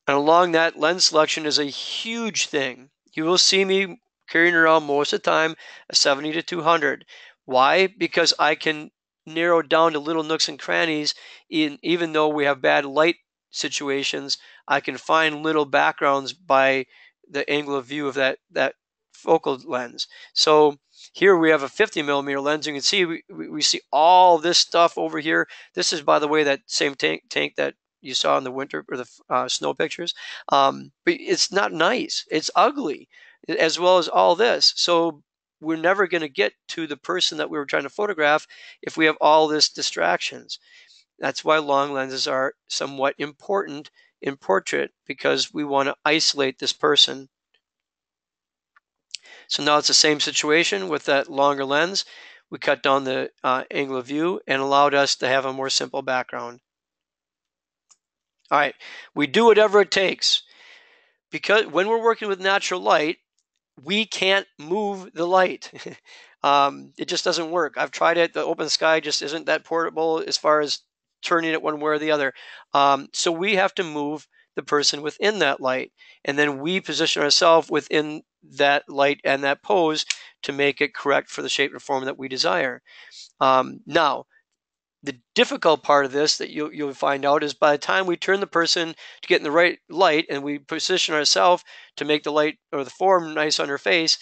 And along that, lens selection is a huge thing. You will see me carrying around most of the time a 70 to 200. Why? Because I can narrow down to little nooks and crannies. Even though we have bad light situations, I can find little backgrounds by the angle of view of that focal lens. So here we have a 50 millimeter lens. You can see we see all this stuff over here. This is, by the way, that same tank that you saw in the winter or the snow pictures. But it's not nice. It's ugly, as well as all this. So we're never going to get to the person that we were trying to photograph if we have all this distractions. That's why long lenses are somewhat important in portrait, because we want to isolate this person. So now it's the same situation with that longer lens. We cut down the angle of view and allowed us to have a more simple background. All right, we do whatever it takes, because when we're working with natural light, we can't move the light. It just doesn't work. I've tried it. The open sky just isn't that portable as far as turning it one way or the other. So we have to move the person within that light, and then we position ourselves within that light and that pose to make it correct for the shape and form that we desire. Now, the difficult part of this that you'll find out is by the time we turn the person to get in the right light and we position ourselves to make the light or the form nice on her face,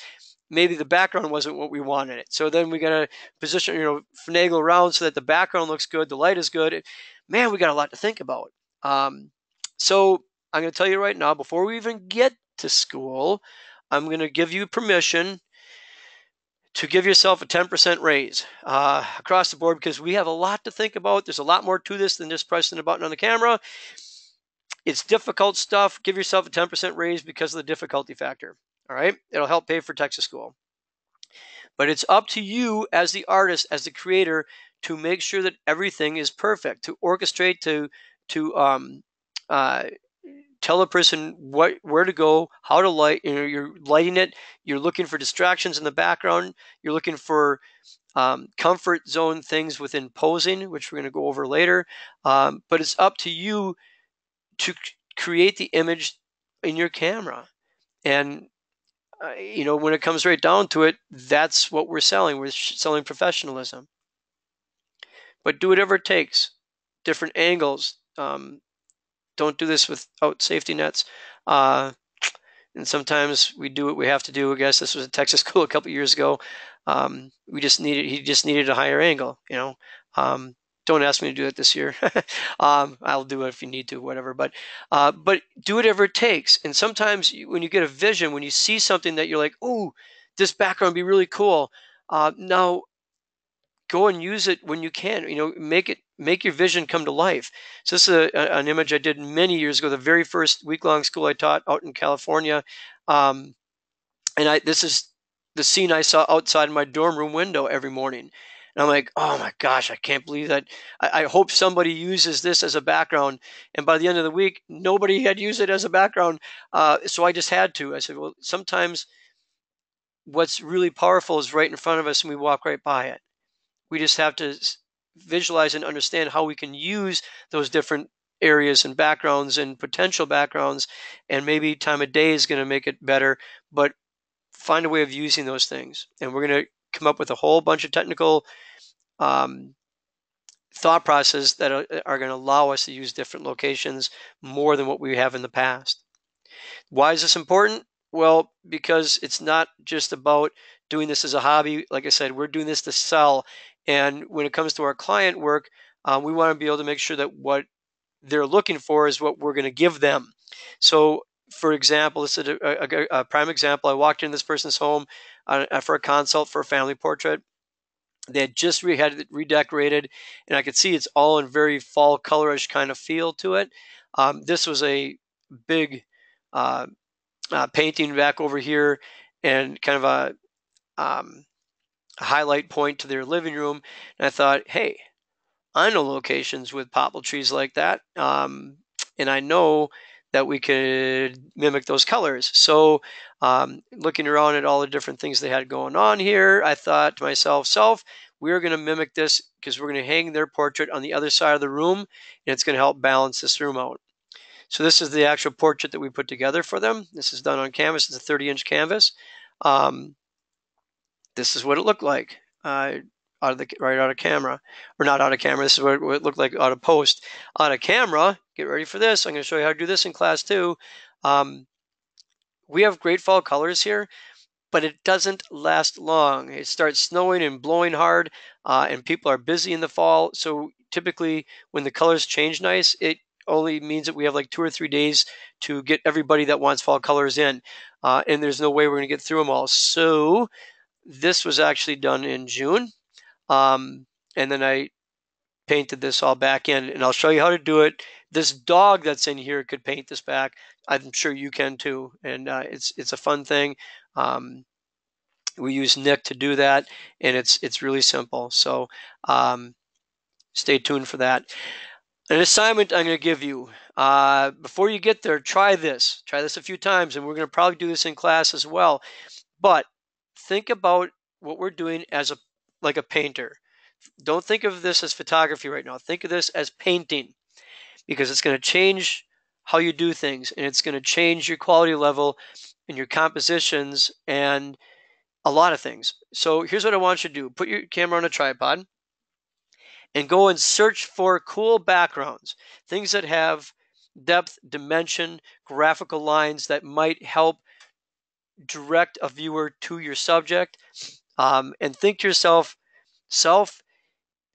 maybe the background wasn't what we wanted it. So then we got to position, finagle around so that the background looks good, the light is good. Man, we got a lot to think about. So I'm going to tell you right now, before we even get to school, I'm going to give you permission to give yourself a 10% raise across the board, because we have a lot to think about. There's a lot more to this than just pressing a button on the camera. It's difficult stuff. Give yourself a 10% raise because of the difficulty factor. All right. It'll help pay for Texas school. But it's up to you as the artist, as the creator, to make sure that everything is perfect, to orchestrate, to tell a person where to go, how to light. You're lighting it. You're looking for distractions in the background. You're looking for comfort zone things within posing, which we're going to go over later. But it's up to you to create the image in your camera. And when it comes right down to it, that's what we're selling. We're selling professionalism. But do whatever it takes. Different angles. Don't do this without safety nets. And sometimes we do what we have to do. I guess this was at Texas school a couple years ago. He just needed a higher angle. Don't ask me to do it this year. I'll do it if you need to, whatever. But do whatever it takes. And sometimes when you get a vision, when you see something that you're like, oh, this background would be really cool. Now go and use it when you can. Make your vision come to life. So this is an image I did many years ago, the very first week-long school I taught out in California. And this is the scene I saw outside my dorm room window every morning. And I'm like, oh my gosh, I can't believe that. I hope somebody uses this as a background. And by the end of the week, nobody had used it as a background. So I just had to. I said, well, sometimes what's really powerful is right in front of us and we walk right by it. We just have to visualize and understand how we can use those different areas and backgrounds and potential backgrounds. And maybe time of day is going to make it better. But find a way of using those things. And we're going to come up with a whole bunch of technical thought process that are going to allow us to use different locations more than what we have in the past. Why is this important? Well, because it's not just about doing this as a hobby. Like I said, we're doing this to sell. And when it comes to our client work, we want to be able to make sure that what they're looking for is what we're going to give them. So, for example, this is a prime example. I walked in this person's home for a consult for a family portrait. They had just had it redecorated, and I could see it's all in very fall colorish kind of feel to it. This was a big painting back over here, and kind of a highlight point to their living room. And I thought, hey, I know locations with poplar trees like that, and I know that we could mimic those colors. So looking around at all the different things they had going on here, I thought to myself, we're going to mimic this because we're going to hang their portrait on the other side of the room, and it's going to help balance this room out. So this is the actual portrait that we put together for them. This is done on canvas. It's a 30-inch canvas. Um, this is what it looked like right out of camera, or not out of camera. This is what it looked like out of post. Out of camera, get ready for this. I'm going to show you how to do this in class too. We have great fall colors here, but it doesn't last long. It starts snowing and blowing hard, and people are busy in the fall. So typically, when the colors change nice, it only means that we have like 2 or 3 days to get everybody that wants fall colors in, and there's no way we're going to get through them all. So this was actually done in June, and then I painted this all back in, and I'll show you how to do it. This dog that's in here could paint this back. I'm sure you can too, and it's a fun thing. Um, we use Nick to do that, and it's really simple. So stay tuned for that. An assignment I'm going to give you before you get there. Try this. Try this a few times, and we're going to probably do this in class as well. But think about what we're doing as like a painter. Don't think of this as photography right now. Think of this as painting, because it's going to change how you do things, and it's going to change your quality level and your compositions and a lot of things. So here's what I want you to do. Put your camera on a tripod and go and search for cool backgrounds, things that have depth, dimension, graphical lines that might help direct a viewer to your subject. And think to yourself,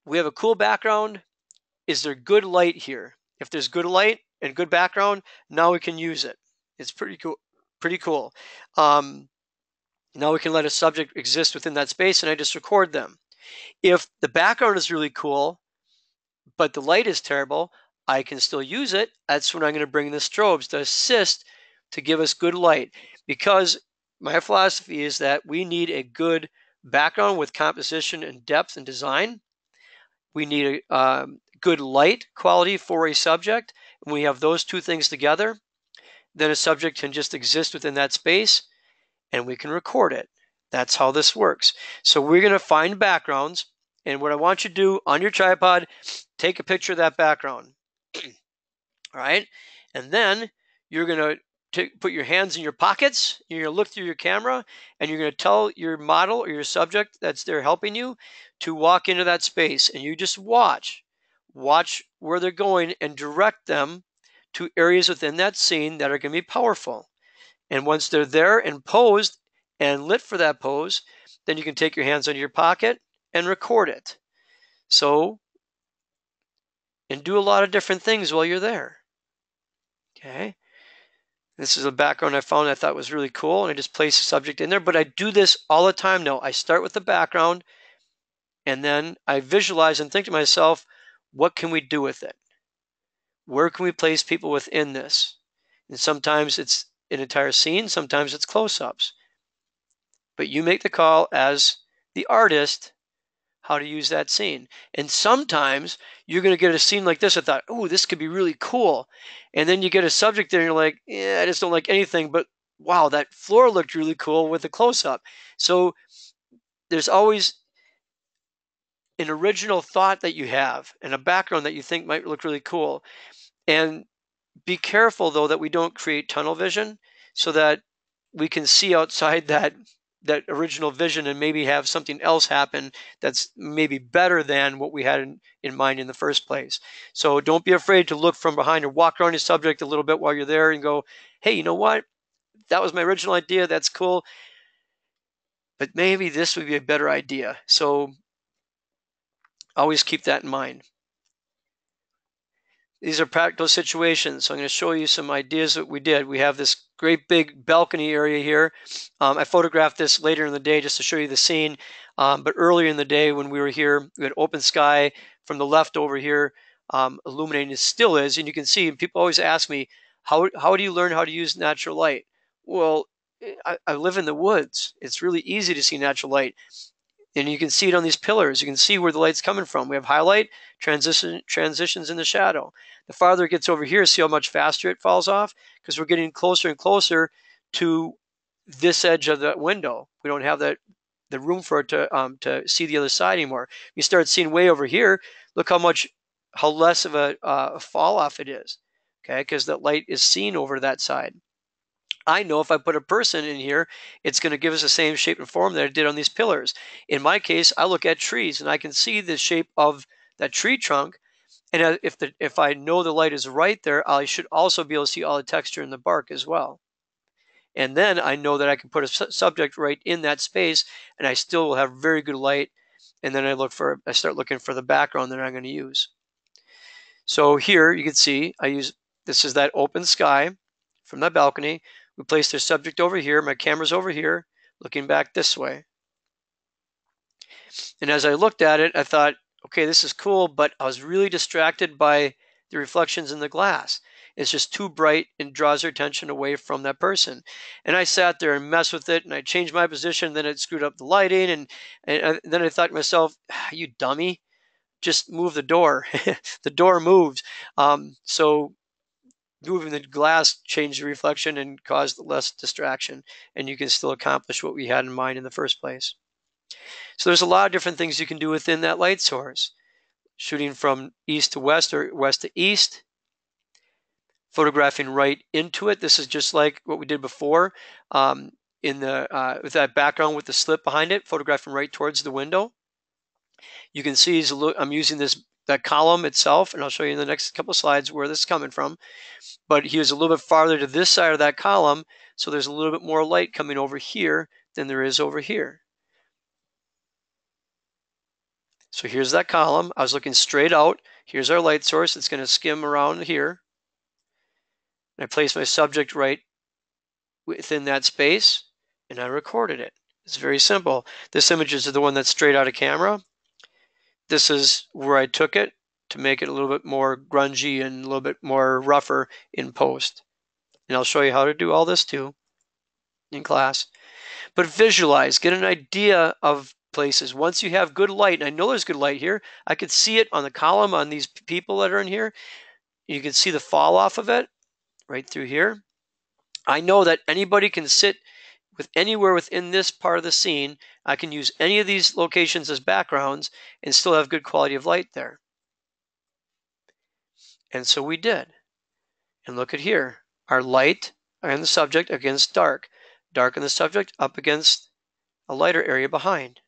we have a cool background. Is there good light here? If there's good light and good background, now we can use it. It's pretty cool. Pretty cool. Now we can let a subject exist within that space, and I just record them. If the background is really cool, but the light is terrible, I can still use it. That's when I'm going to bring the strobes to assist to give us good light, because my philosophy is that we need a good background with composition and depth and design. We need a good light quality for a subject. When we have those two things together, then a subject can just exist within that space, and we can record it. That's how this works. So we're going to find backgrounds, and what I want you to do on your tripod, take a picture of that background. All right? And then you're going to put your hands in your pockets, you're going to look through your camera, and you're going to tell your model or your subject that's there helping you to walk into that space, and you just watch where they're going and direct them to areas within that scene that are going to be powerful. And once they're there and posed and lit for that pose, then you can take your hands out of your pocket and record it. So, and do a lot of different things while you're there. Okay. This is a background I found I thought was really cool, and I just placed the subject in there. But I do this all the time now. I start with the background, and then I visualize and think to myself, what can we do with it? Where can we place people within this? And sometimes it's an entire scene, sometimes it's close-ups. But you make the call as the artist how to use that scene. And sometimes you're going to get a scene like this. I thought, oh, this could be really cool. And then you get a subject there and you're like, yeah, I just don't like anything. But wow, that floor looked really cool with the close-up. So there's always an original thought that you have and a background that you think might look really cool. And be careful, though, that we don't create tunnel vision, so that we can see outside that original vision and maybe have something else happen that's maybe better than what we had in mind in the first place. So don't be afraid to look from behind or walk around your subject a little bit while you're there and go, hey, you know what? That was my original idea. That's cool. But maybe this would be a better idea. So always keep that in mind. These are practical situations. So I'm going to show you some ideas that we did. We have this great big balcony area here. I photographed this later in the day just to show you the scene. But earlier in the day when we were here, we had open sky from the left over here, illuminating. It still is. And you can see, and people always ask me, how do you learn how to use natural light? Well, I live in the woods. It's really easy to see natural light. And you can see it on these pillars. You can see where the light's coming from. We have highlight, transitions in the shadow. The farther it gets over here, see how much faster it falls off? Because we're getting closer and closer to this edge of the window. We don't have the room for it to see the other side anymore. You start seeing way over here. Look how less of a fall off it is. Okay, because the light is seen over that side. I know if I put a person in here, it's going to give us the same shape and form that it did on these pillars. In my case, I look at trees and I can see the shape of that tree trunk. And if I know the light is right there, I should also be able to see all the texture in the bark as well. And then I know that I can put a subject right in that space, and I still will have very good light. And then I start looking for the background that I'm going to use. So here you can see this is that open sky from that balcony. We placed their subject over here. My camera's over here, looking back this way. And as I looked at it, I thought, okay, this is cool, but I was really distracted by the reflections in the glass. It's just too bright and draws their attention away from that person. And I sat there and messed with it, and I changed my position. Then it screwed up the lighting, and then I thought to myself, you dummy, just move the door. The door moves. So moving the glass changed the reflection and caused less distraction, and you can still accomplish what we had in mind in the first place. So there's a lot of different things you can do within that light source. Shooting from east to west or west to east, photographing right into it. This is just like what we did before with that background with the slit behind it, photographing right towards the window. You can see I'm using that column itself, and I'll show you in the next couple of slides where this is coming from. But he was a little bit farther to this side of that column, so there's a little bit more light coming over here than there is over here. So here's that column. I was looking straight out. Here's our light source. It's going to skim around here. And I placed my subject right within that space, and I recorded it. It's very simple. This image is the one that's straight out of camera. This is where I took it to make it a little bit more grungy and a little bit more rougher in post. And I'll show you how to do all this too in class. But visualize, get an idea of places. Once you have good light, and I know there's good light here, I could see it on the column on these people that are in here. You can see the fall off of it right through here. I know that anybody can sit with anywhere within this part of the scene. I can use any of these locations as backgrounds and still have good quality of light there. And so we did. And look at here. Our light and the subject against dark. Dark and the subject up against a lighter area behind.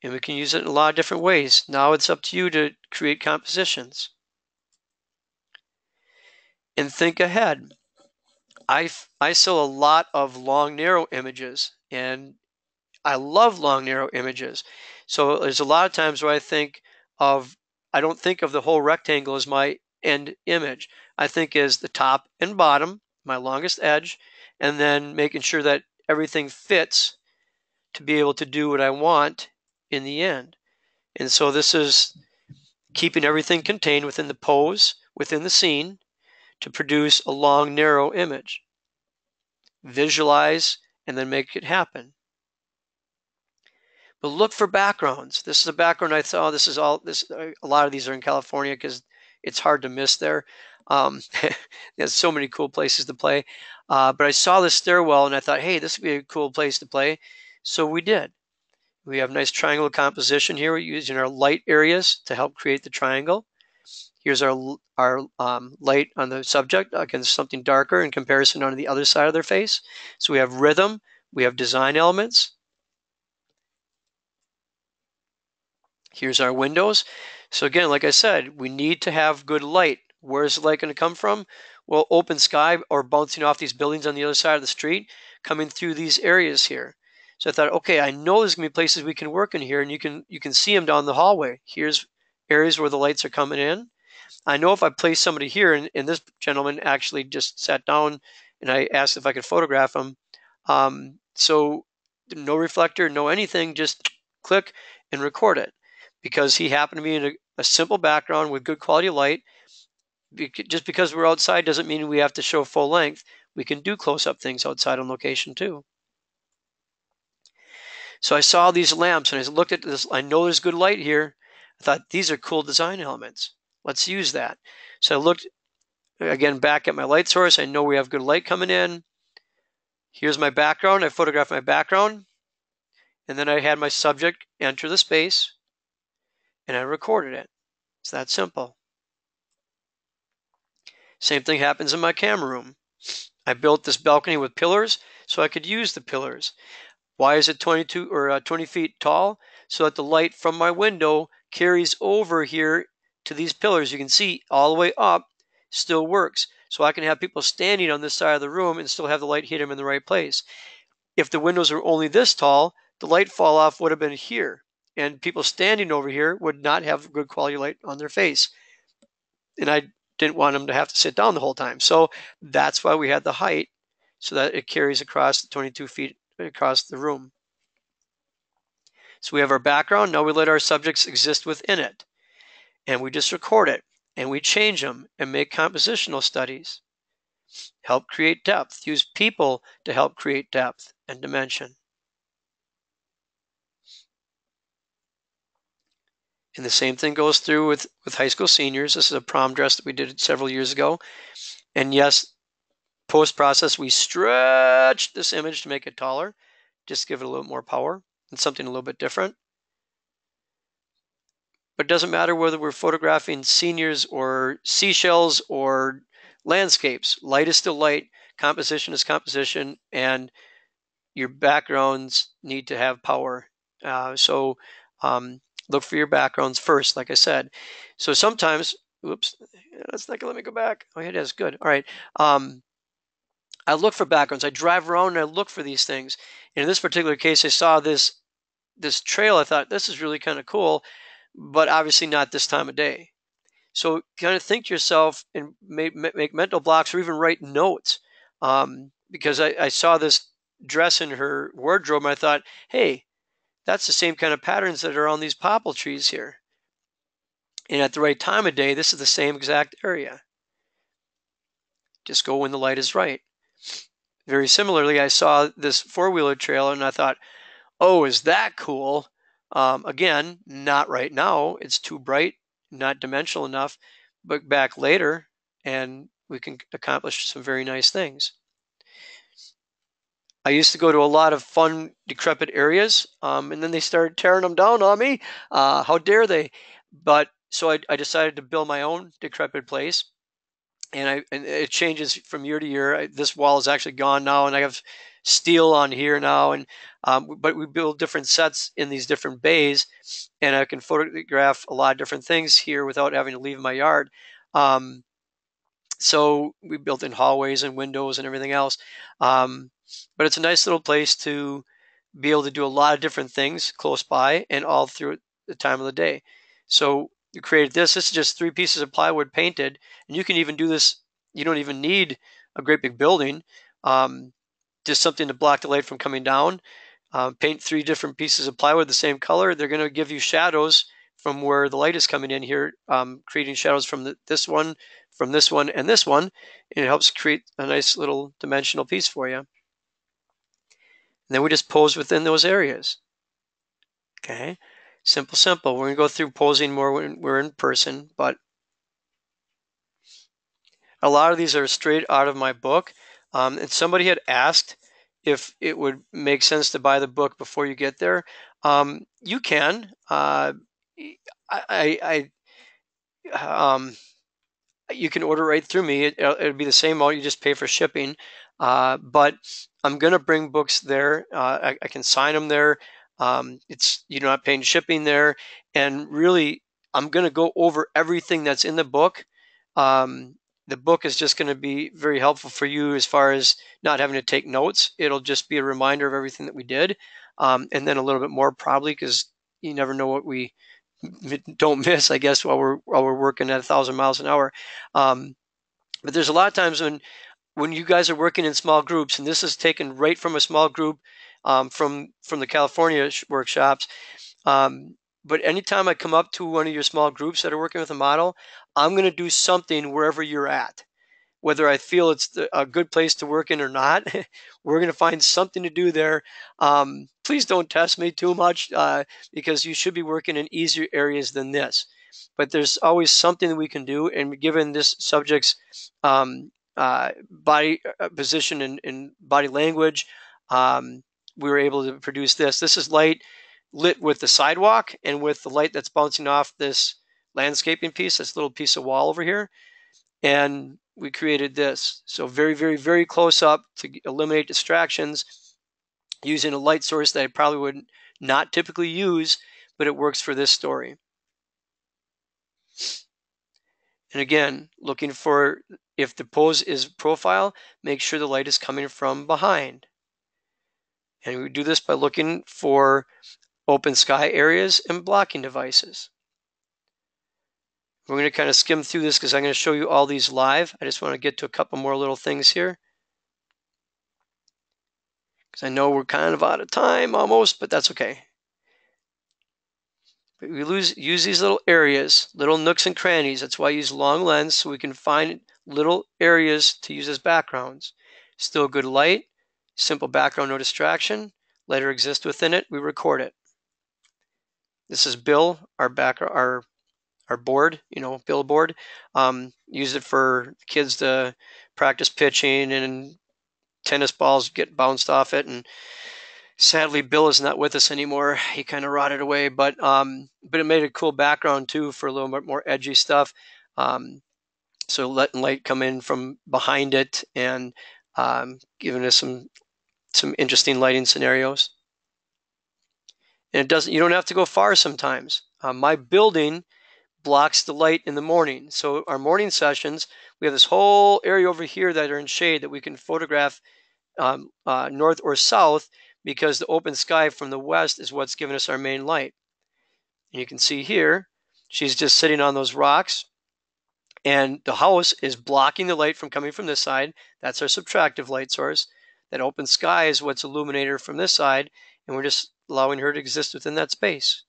And we can use it in a lot of different ways. Now it's up to you to create compositions. And think ahead. I sell a lot of long, narrow images, and I love long, narrow images. So there's a lot of times where I don't think of the whole rectangle as my end image. I think as the top and bottom, my longest edge, and then making sure that everything fits to be able to do what I want in the end. And so this is keeping everything contained within the pose, within the scene, to produce a long, narrow image. Visualize and then make it happen. But look for backgrounds. This is a background I saw. A lot of these are in California because it's hard to miss there. There's so many cool places to play. But I saw this stairwell and I thought, hey, this would be a cool place to play. So we did. We have nice triangle composition here. We're using our light areas to help create the triangle. Here's our light on the subject against something darker in comparison on the other side of their face. So we have rhythm, we have design elements. Here's our windows. So again, like I said, we need to have good light. Where's the light going to come from? Well, open sky or bouncing off these buildings on the other side of the street, coming through these areas here. So I thought, okay, I know there's going to be places we can work in here, and you can see them down the hallway. Here's areas where the lights are coming in. I know if I place somebody here, and this gentleman actually just sat down and I asked if I could photograph him. So no reflector, no anything, just click and record it because he happened to be in a simple background with good quality light. Just because we're outside doesn't mean we have to show full length. We can do close-up things outside on location too. So I saw these lamps and I looked at this. I know there's good light here. I thought these are cool design elements. Let's use that. So I looked again back at my light source. I know we have good light coming in. Here's my background. I photographed my background. And then I had my subject enter the space and I recorded it. It's that simple. Same thing happens in my camera room. I built this balcony with pillars so I could use the pillars. Why is it 22 or 20 feet tall? So that the light from my window carries over here to these pillars. You can see all the way up still works. So I can have people standing on this side of the room and still have the light hit them in the right place. If the windows were only this tall, the light fall off would have been here. And people standing over here would not have good quality light on their face. And I didn't want them to have to sit down the whole time. So that's why we had the height, so that it carries across the 22 feet across the room. So we have our background. Now we let our subjects exist within it. And we just record it. And we change them and make compositional studies. Help create depth. Use people to help create depth and dimension. And the same thing goes through with high school seniors. This is a prom dress that we did several years ago. And yes, post-process, we stretched this image to make it taller, just give it a little more power and something a little bit different. But it doesn't matter whether we're photographing seniors or seashells or landscapes. Light is still light, composition is composition, and your backgrounds need to have power. So look for your backgrounds first, like I said. So sometimes, whoops, that's not gonna let me go back. Oh, it is, good. All right. I look for backgrounds. I drive around and I look for these things. And in this particular case, I saw this trail. I thought this is really kind of cool, but obviously not this time of day. So kind of think to yourself and make mental blocks or even write notes. Because I saw this dress in her wardrobe and I thought, hey, that's the same kind of patterns that are on these popple trees here. And at the right time of day, this is the same exact area. Just go when the light is right. Very similarly, I saw this four-wheeler trailer and I thought, oh, is that cool? Again, not right now. It's too bright, not dimensional enough, but back later and we can accomplish some very nice things. I used to go to a lot of fun, decrepit areas, and then they started tearing them down on me. How dare they? But so I decided to build my own decrepit place, and it changes from year to year. This wall is actually gone now, and I have steel on here now, and but we build different sets in these different bays, and I can photograph a lot of different things here without having to leave my yard. So we built in hallways and windows and everything else. But it's a nice little place to be able to do a lot of different things close by and all through the time of the day. So you created this. This is just 3 pieces of plywood painted, and you can even do this. You don't even need a great big building. Just something to block the light from coming down. Paint 3 different pieces of plywood the same color. They're going to give you shadows from where the light is coming in here, creating shadows from this one, from this one, and this one. And it helps create a nice little dimensional piece for you. And then we just pose within those areas. Okay, simple, simple. We're going to go through posing more when we're in person, but a lot of these are straight out of my book. And somebody had asked if it would make sense to buy the book before you get there. You can. You can order right through me. It'll be the same amount. You just pay for shipping. But I'm going to bring books there. I can sign them there. You're not paying shipping there. And really, I'm going to go over everything that's in the book. The book is just going to be very helpful for you as far as not having to take notes. It'll just be a reminder of everything that we did. And then a little bit more probably, because you never know what we don't miss, I guess, while we're working at 1,000 miles an hour. But there's a lot of times when you guys are working in small groups, and this is taken right from a small group from the California workshops. But anytime I come up to one of your small groups that are working with a model, I'm going to do something wherever you're at. whether I feel it's a good place to work in or not. We're going to find something to do there. Please don't test me too much because you should be working in easier areas than this. But there's always something that we can do. And given this subject's body position and body language, we were able to produce this. This is light lit with the sidewalk and with the light that's bouncing off this landscaping piece, this little piece of wall over here. And we created this. So very, very, very close up to eliminate distractions using a light source that I probably would not typically use, but it works for this story. And again, looking for, if the pose is profile, make sure the light is coming from behind. And we do this by looking for open sky areas and blocking devices. We're going to kind of skim through this because I'm going to show you all these live. I just want to get to a couple more little things here, because I know we're kind of out of time almost, but that's okay. But we use these little areas, little nooks and crannies. That's why I use long lens, so we can find little areas to use as backgrounds. Still good light, simple background, no distraction. Letter exists within it. We record it. This is Bill, our board, billboard. Use it for kids to practice pitching, and tennis balls get bounced off it. And sadly, Bill is not with us anymore. He kind of rotted away, but it made a cool background too for a little bit more edgy stuff. So letting light come in from behind it and giving us some interesting lighting scenarios. And you don't have to go far sometimes. My building blocks the light in the morning. So our morning sessions, we have this whole area over here that are in shade that we can photograph north or south, because the open sky from the west is what's giving us our main light. And you can see here, she's just sitting on those rocks, and the house is blocking the light from coming from this side. That's our subtractive light source. That open sky is what's illuminated her from this side, and we're just allowing her to exist within that space.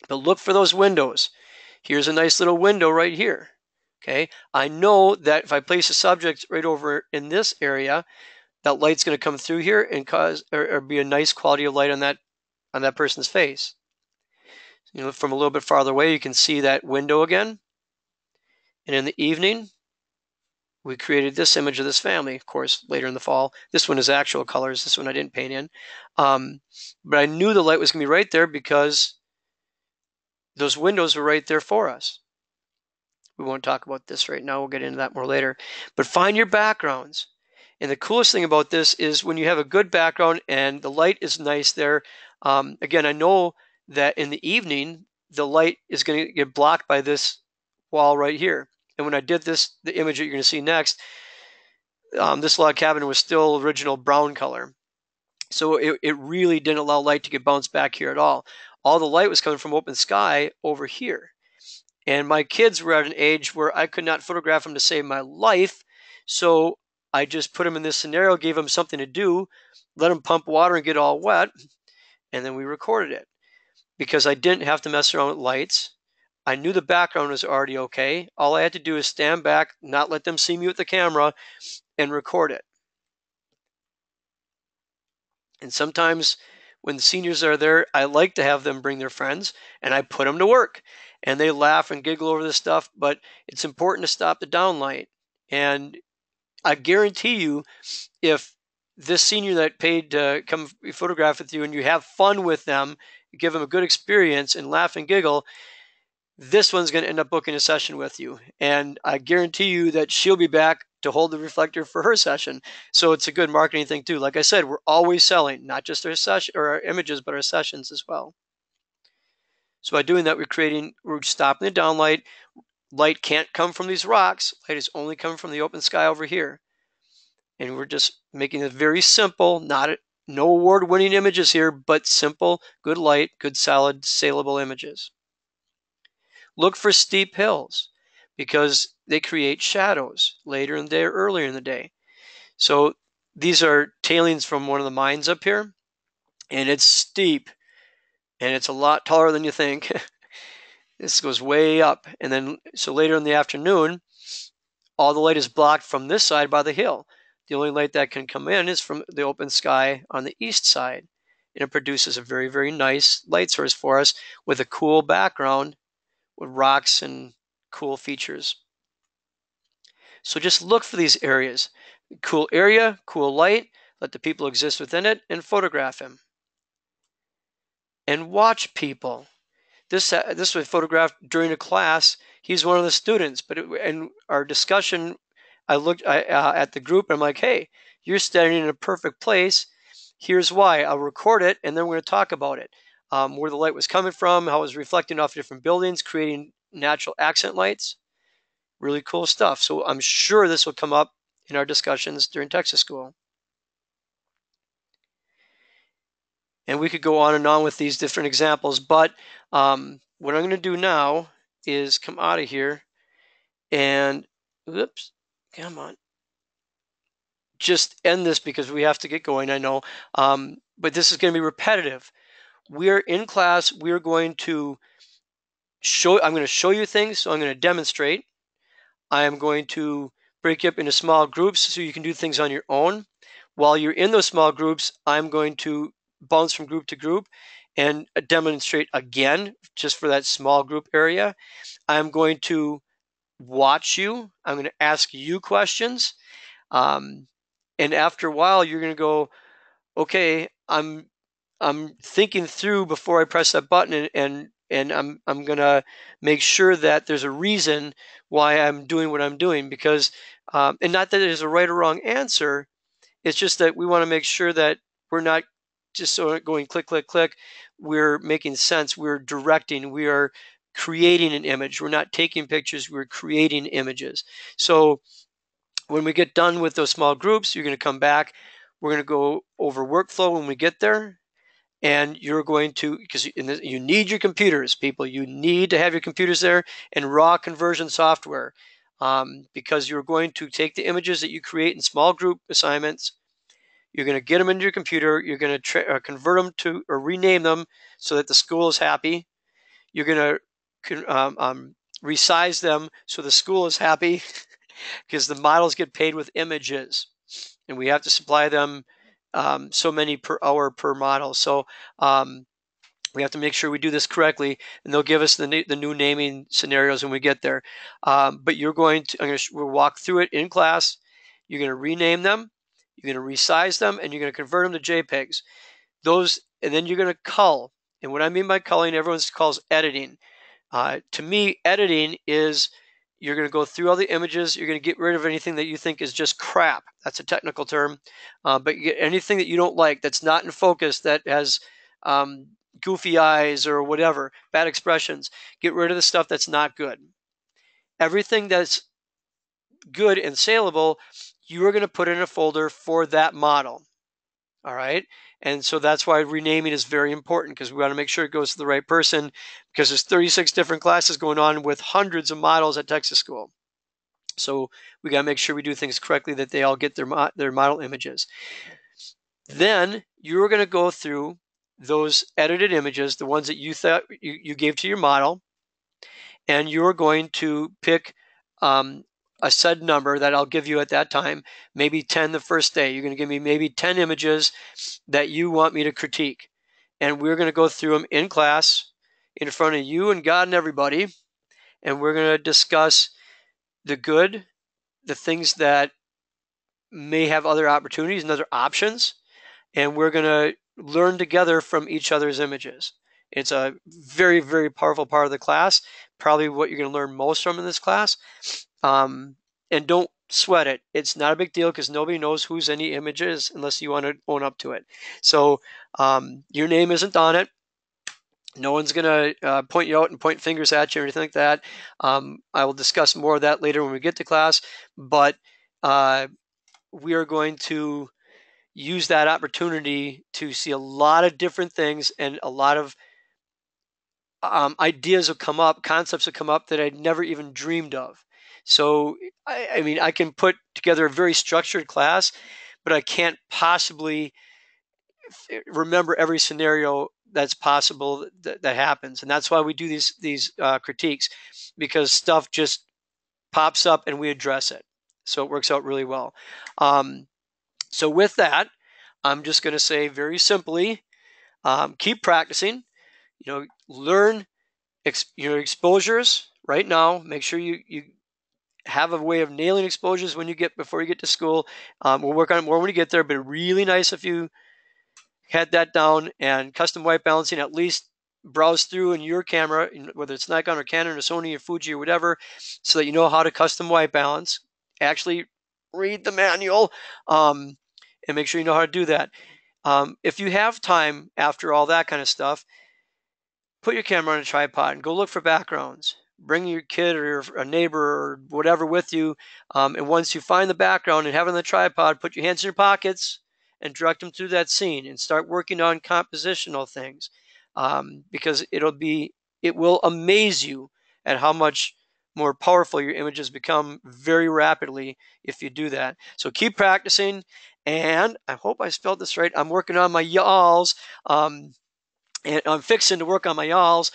But look for those windows. Here's a nice little window right here. Okay, I know that if I place a subject right over in this area, that light's going to come through here and cause or be a nice quality of light on that person's face. From a little bit farther away, you can see that window again. And in the evening, we created this image of this family, of course, later in the fall. This one is actual colors. This one I didn't paint in. But I knew the light was going to be right there because those windows were right there for us. We won't talk about this right now. We'll get into that more later. But find your backgrounds. And the coolest thing about this is when you have a good background and the light is nice there. Again, I know that in the evening, the light is going to get blocked by this wall right here. And when I did this, the image that you're going to see next, this log cabin was still original brown color. So it really didn't allow light to get bounced back here at all. All the light was coming from open sky over here. And my kids were at an age where I could not photograph them to save my life. So I just put them in this scenario, gave them something to do, let them pump water and get all wet, and then we recorded it. Because I didn't have to mess around with lights. I knew the background was already okay. All I had to do is stand back, not let them see me with the camera, and record it. And sometimes when the seniors are there, I like to have them bring their friends, and I put them to work. And they laugh and giggle over this stuff, but it's important to stop the downlight. And I guarantee you, if this senior that paid to come photograph with you and you have fun with them, give them a good experience and laugh and giggle, this one's going to end up booking a session with you. And I guarantee you that she'll be back to hold the reflector for her session. So it's a good marketing thing too. Like I said, we're always selling, not just our session or our images, but our sessions as well. So by doing that, we're stopping the downlight. Light can't come from these rocks. Light is only coming from the open sky over here. And we're just making it very simple, no award-winning images here, but simple, good light, good solid, saleable images. Look for steep hills because they create shadows later in the day or earlier in the day. So these are tailings from one of the mines up here, and it's steep, and it's a lot taller than you think. This goes way up. And then, so later in the afternoon, all the light is blocked from this side by the hill. The only light that can come in is from the open sky on the east side. And it produces a very, very nice light source for us with a cool background with rocks and cool features. So just look for these areas. Cool area, cool light, let the people exist within it, and photograph him. And watch people. This was photographed during a class. He's one of the students, but in our discussion, I looked at the group and I'm like, hey, you're standing in a perfect place. Here's why. I'll record it and then we're going to talk about it. Where the light was coming from, how it was reflecting off different buildings, creating natural accent lights. Really cool stuff. So I'm sure this will come up in our discussions during Texas School. And we could go on and on with these different examples, but what I'm going to do now is come out of here and, whoops, come on, just end this because we have to get going, I know, but this is going to be repetitive. We're in class, we're going to I'm going to show you things, so I'm going to demonstrate. I am going to break you up into small groups so you can do things on your own. While you're in those small groups, I'm going to bounce from group to group and demonstrate again just for that small group area. I'm going to watch you. I'm going to ask you questions. And after a while, you're going to go, okay, I'm thinking through before I press that button, and I'm going to make sure that there's a reason why I'm doing what I'm doing, because and not that there's a right or wrong answer. It's just that we want to make sure that we're not just going click, click, click. We're making sense. We're directing. We are creating an image. We're not taking pictures. We're creating images. So when we get done with those small groups, you're going to come back. We're going to go over workflow when we get there. And you're going to, because you need your computers, people. You need to have your computers there and raw conversion software, because you're going to take the images that you create in small group assignments. You're going to get them into your computer. You're going to convert them to or rename them so that the school is happy. You're going to resize them so the school is happy because the models get paid with images, and we have to supply them so many per hour per model. So we have to make sure we do this correctly, and they'll give us the new naming scenarios when we get there. But you're going to, we'll walk through it in class. You're going to rename them, you're going to resize them, and you're going to convert them to JPEGs. Those, and then you're going to cull. And what I mean by culling, everyone calls editing. To me, editing is you're going to go through all the images. You're going to get rid of anything that you think is just crap. That's a technical term. But you get anything that you don't like, that's not in focus, that has goofy eyes or whatever, bad expressions. Get rid of the stuff that's not good. Everything that's good and saleable, you are going to put in a folder for that model. All right. And so that's why renaming is very important, because we want to make sure it goes to the right person, because there's 36 different classes going on with hundreds of models at Texas School. So we got to make sure we do things correctly, that they all get their model images. Then you're going to go through those edited images, the ones that you thought you gave to your model, and you're going to pick a said number that I'll give you at that time, maybe 10 the first day. You're going to give me maybe 10 images that you want me to critique. And we're going to go through them in class in front of you and God and everybody. And we're going to discuss the good, the things that may have other opportunities and other options. And we're going to learn together from each other's images. It's a very, very powerful part of the class, probably what you're going to learn most from in this class. And don't sweat it. It's not a big deal, because nobody knows whose any image is unless you want to own up to it. So your name isn't on it. No one's going to point you out and point fingers at you or anything like that. I will discuss more of that later when we get to class. But we are going to use that opportunity to see a lot of different things, and a lot of ideas will come up, concepts will come up that I'd never even dreamed of. So, I mean, I can put together a very structured class, but I can't possibly remember every scenario that's possible that happens. And that's why we do these critiques, because stuff just pops up and we address it. So it works out really well. Um, so with that, I'm just going to say very simply, keep practicing. Learn your exposures right now. Make sure you have a way of nailing exposures before you get to school. We'll work on it more when you get there, but really nice if you had that down. And custom white balancing, at least browse through in your camera, whether it's Nikon or Canon or Sony or Fuji or whatever, so that you know how to custom white balance. Actually read the manual, and make sure you know how to do that. If you have time after all that kind of stuff, put your camera on a tripod and go look for backgrounds. Bring your kid or a neighbor or whatever with you. And once you find the background and have it on the tripod, put your hands in your pockets and direct them through that scene and start working on compositional things. Because it will amaze you at how much more powerful your images become very rapidly if you do that. So keep practicing. And I hope I spelled this right. I'm working on my y'alls. And I'm fixing to work on my y'alls.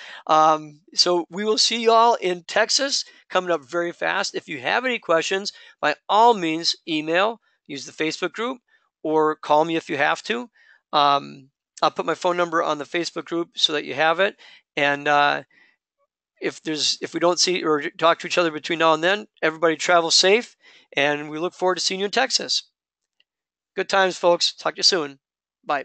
So we will see y'all in Texas coming up very fast. If you have any questions, by all means, email, use the Facebook group, or call me if you have to. I'll put my phone number on the Facebook group so that you have it. And if we don't see or talk to each other between now and then, everybody travel safe, and we look forward to seeing you in Texas. Good times, folks. Talk to you soon. Bye.